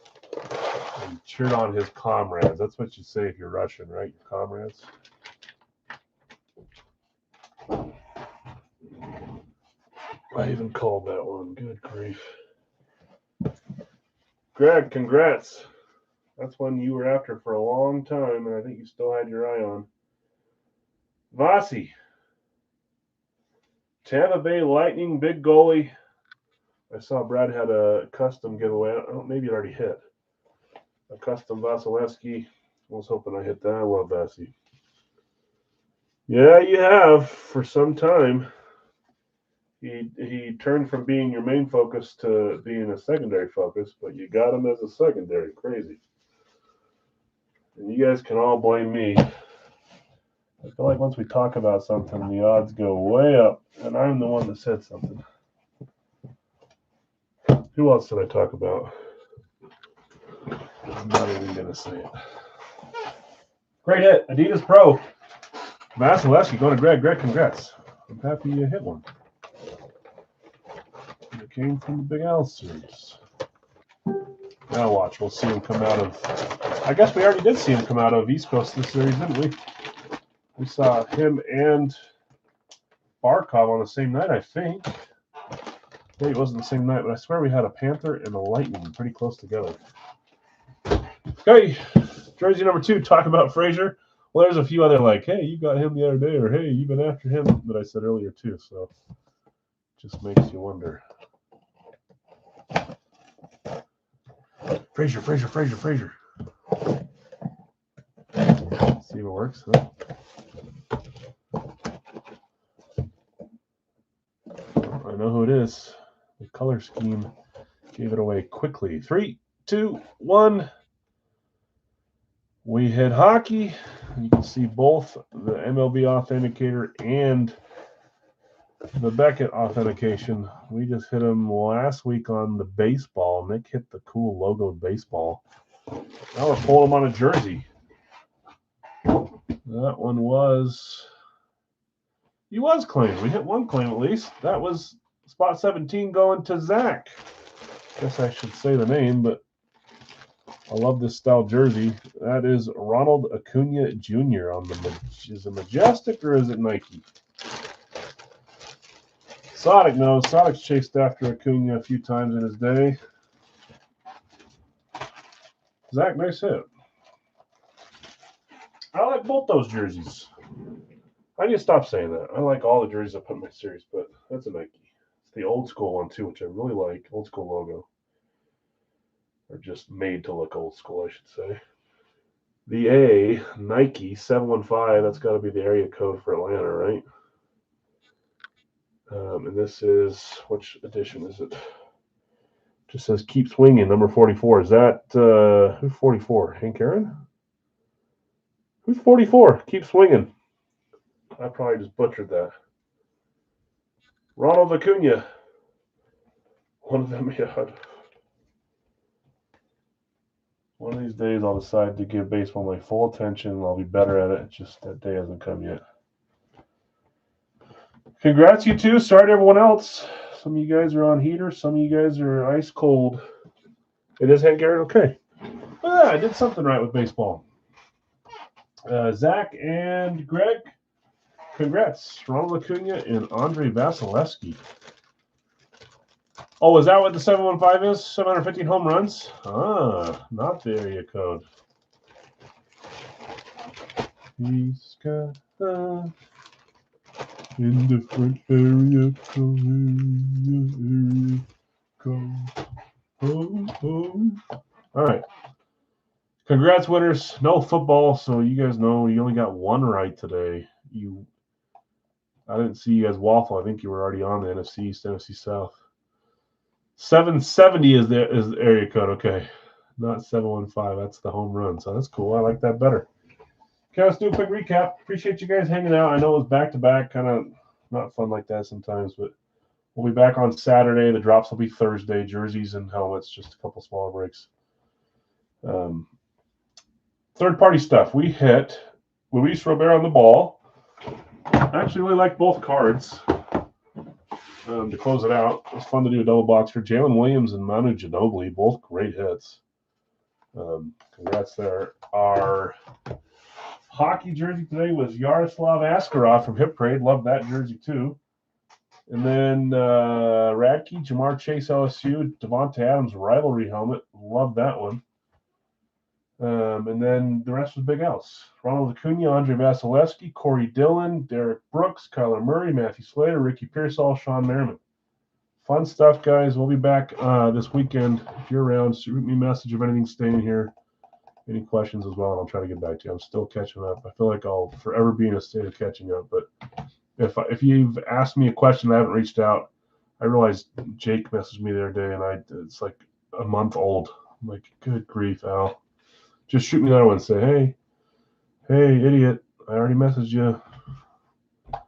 and cheered on his comrades. That's what you say if you're Russian, right? Your comrades. I even called that one. Good grief. Greg, congrats. That's one you were after for a long time, and I think you still had your eye on. Vasi. Tampa Bay Lightning, big goalie. I saw Brad had a custom giveaway. I don't know, maybe it already hit. A custom Vasilevsky. I was hoping I hit that. I love Vasi. Yeah, you have for some time. He turned from being your main focus to being a secondary focus, but you got him as a secondary. Crazy. And you guys can all blame me. I feel like once we talk about something, the odds go way up, and I'm the one that said something. Who else did I talk about? I'm not even going to say it. Great hit. Adidas Pro. Vasilevsky going to Greg. Greg, congrats. I'm happy you hit one. It came from the Big Al series. Now watch. We'll see him come out of... I guess we already did see him come out of East Coast this series, didn't we? We saw him and Barkov on the same night, I think. Maybe it wasn't the same night, but I swear we had a Panther and a Lightning pretty close together. Okay, jersey number 2, talk about Frazier. Well, there's a few other like, hey, you got him the other day, or hey, you've been after him that I said earlier too, so just makes you wonder. Frazier. See if it works, huh? I know who it is. The color scheme gave it away quickly. 3, 2, 1. We hit hockey. You can see both the MLB authenticator and the Beckett authentication. We just hit them last week on the baseball. Nick hit the cool logoed baseball. Now we're pulling them on a jersey. That one was... He was claimed. We hit one claim at least. That was spot 17 going to Zach. Guess I should say the name, but I love this style jersey. That is Ronald Acuna Jr. on the... Is it Majestic or is it Nike? Sonic knows. Sonic's chased after Acuna a few times in his day. Zach, nice hit. I like both those jerseys. I need to stop saying that. I like all the jerseys I put in my series, but that's a Nike. It's the old school one too, which I really like. Old school logo. Or just made to look old school, I should say. The A, Nike 715, that's got to be the area code for Atlanta, right? And this is, which edition is it? Just says keep swinging, number 44. Is that, who's 44? Hank Aaron? Who's 44? Keep swinging. I probably just butchered that. Ronald Acuna. One of them, yeah. One of these days I'll decide to give baseball my full attention and I'll be better at it. Just that day hasn't come yet. Congrats, you two. Sorry to everyone else. Some of you guys are on heater. Some of you guys are ice cold. It is Hank Aaron? Okay. I did something right with baseball. Zach and Greg, congrats. Ronald Acuna and Andrei Vasilevsky. Oh, is that what the 715 is? 715 home runs? Not the area code. He's got In different area code. All right. Congrats, winners. No football, so you guys know you only got one right today. I didn't see you guys waffle. I think you were already on the NFC East, NFC South. 770 is the area code. Okay, not 715. That's the home run. So that's cool. I like that better. Okay, let's do a quick recap. Appreciate you guys hanging out. I know it was back to back, kind of not fun like that sometimes, but we'll be back on Saturday. The drops will be Thursday. Jerseys and helmets, just a couple smaller breaks. Third-party stuff. We hit Luis Robert on the ball. I actually really like both cards. To close it out, it was fun to do a double box for Jalen Williams and Manu Ginobili, both great hits. Congrats there. Our hockey jersey today was Yaroslav Askarov from Hip Parade. Love that jersey too. And then Radke, Jamar Chase, LSU, Devontae Adams rivalry helmet. Love that one. And then the rest was Big L's. Ronald Acuna, Andre Vasilevsky, Corey Dillon, Derek Brooks, Kyler Murray, Matthew Slater, Ricky Pearsall, Sean Merriman. Fun stuff, guys. We'll be back this weekend. If you're around, shoot me a message of anything staying here. Any questions as well, and I'll try to get back to you. I'm still catching up. I feel like I'll forever be in a state of catching up. But if you've asked me a question and I haven't reached out, I realized Jake messaged me the other day, and it's like a month old. I'm like, good grief, Al. Just shoot me another one and say, hey, idiot, I already messaged you.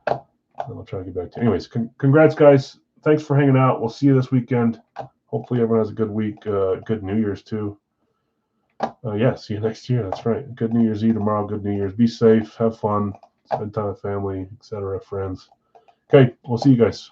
I'll try to get back to you. Anyways, congrats, guys. Thanks for hanging out. We'll see you this weekend. Hopefully everyone has a good week. Good New Year's, too. See you next year. That's right. Good New Year's Eve tomorrow. Good New Year's. Be safe. Have fun. Spend time with family, etc., friends. Okay, we'll see you guys.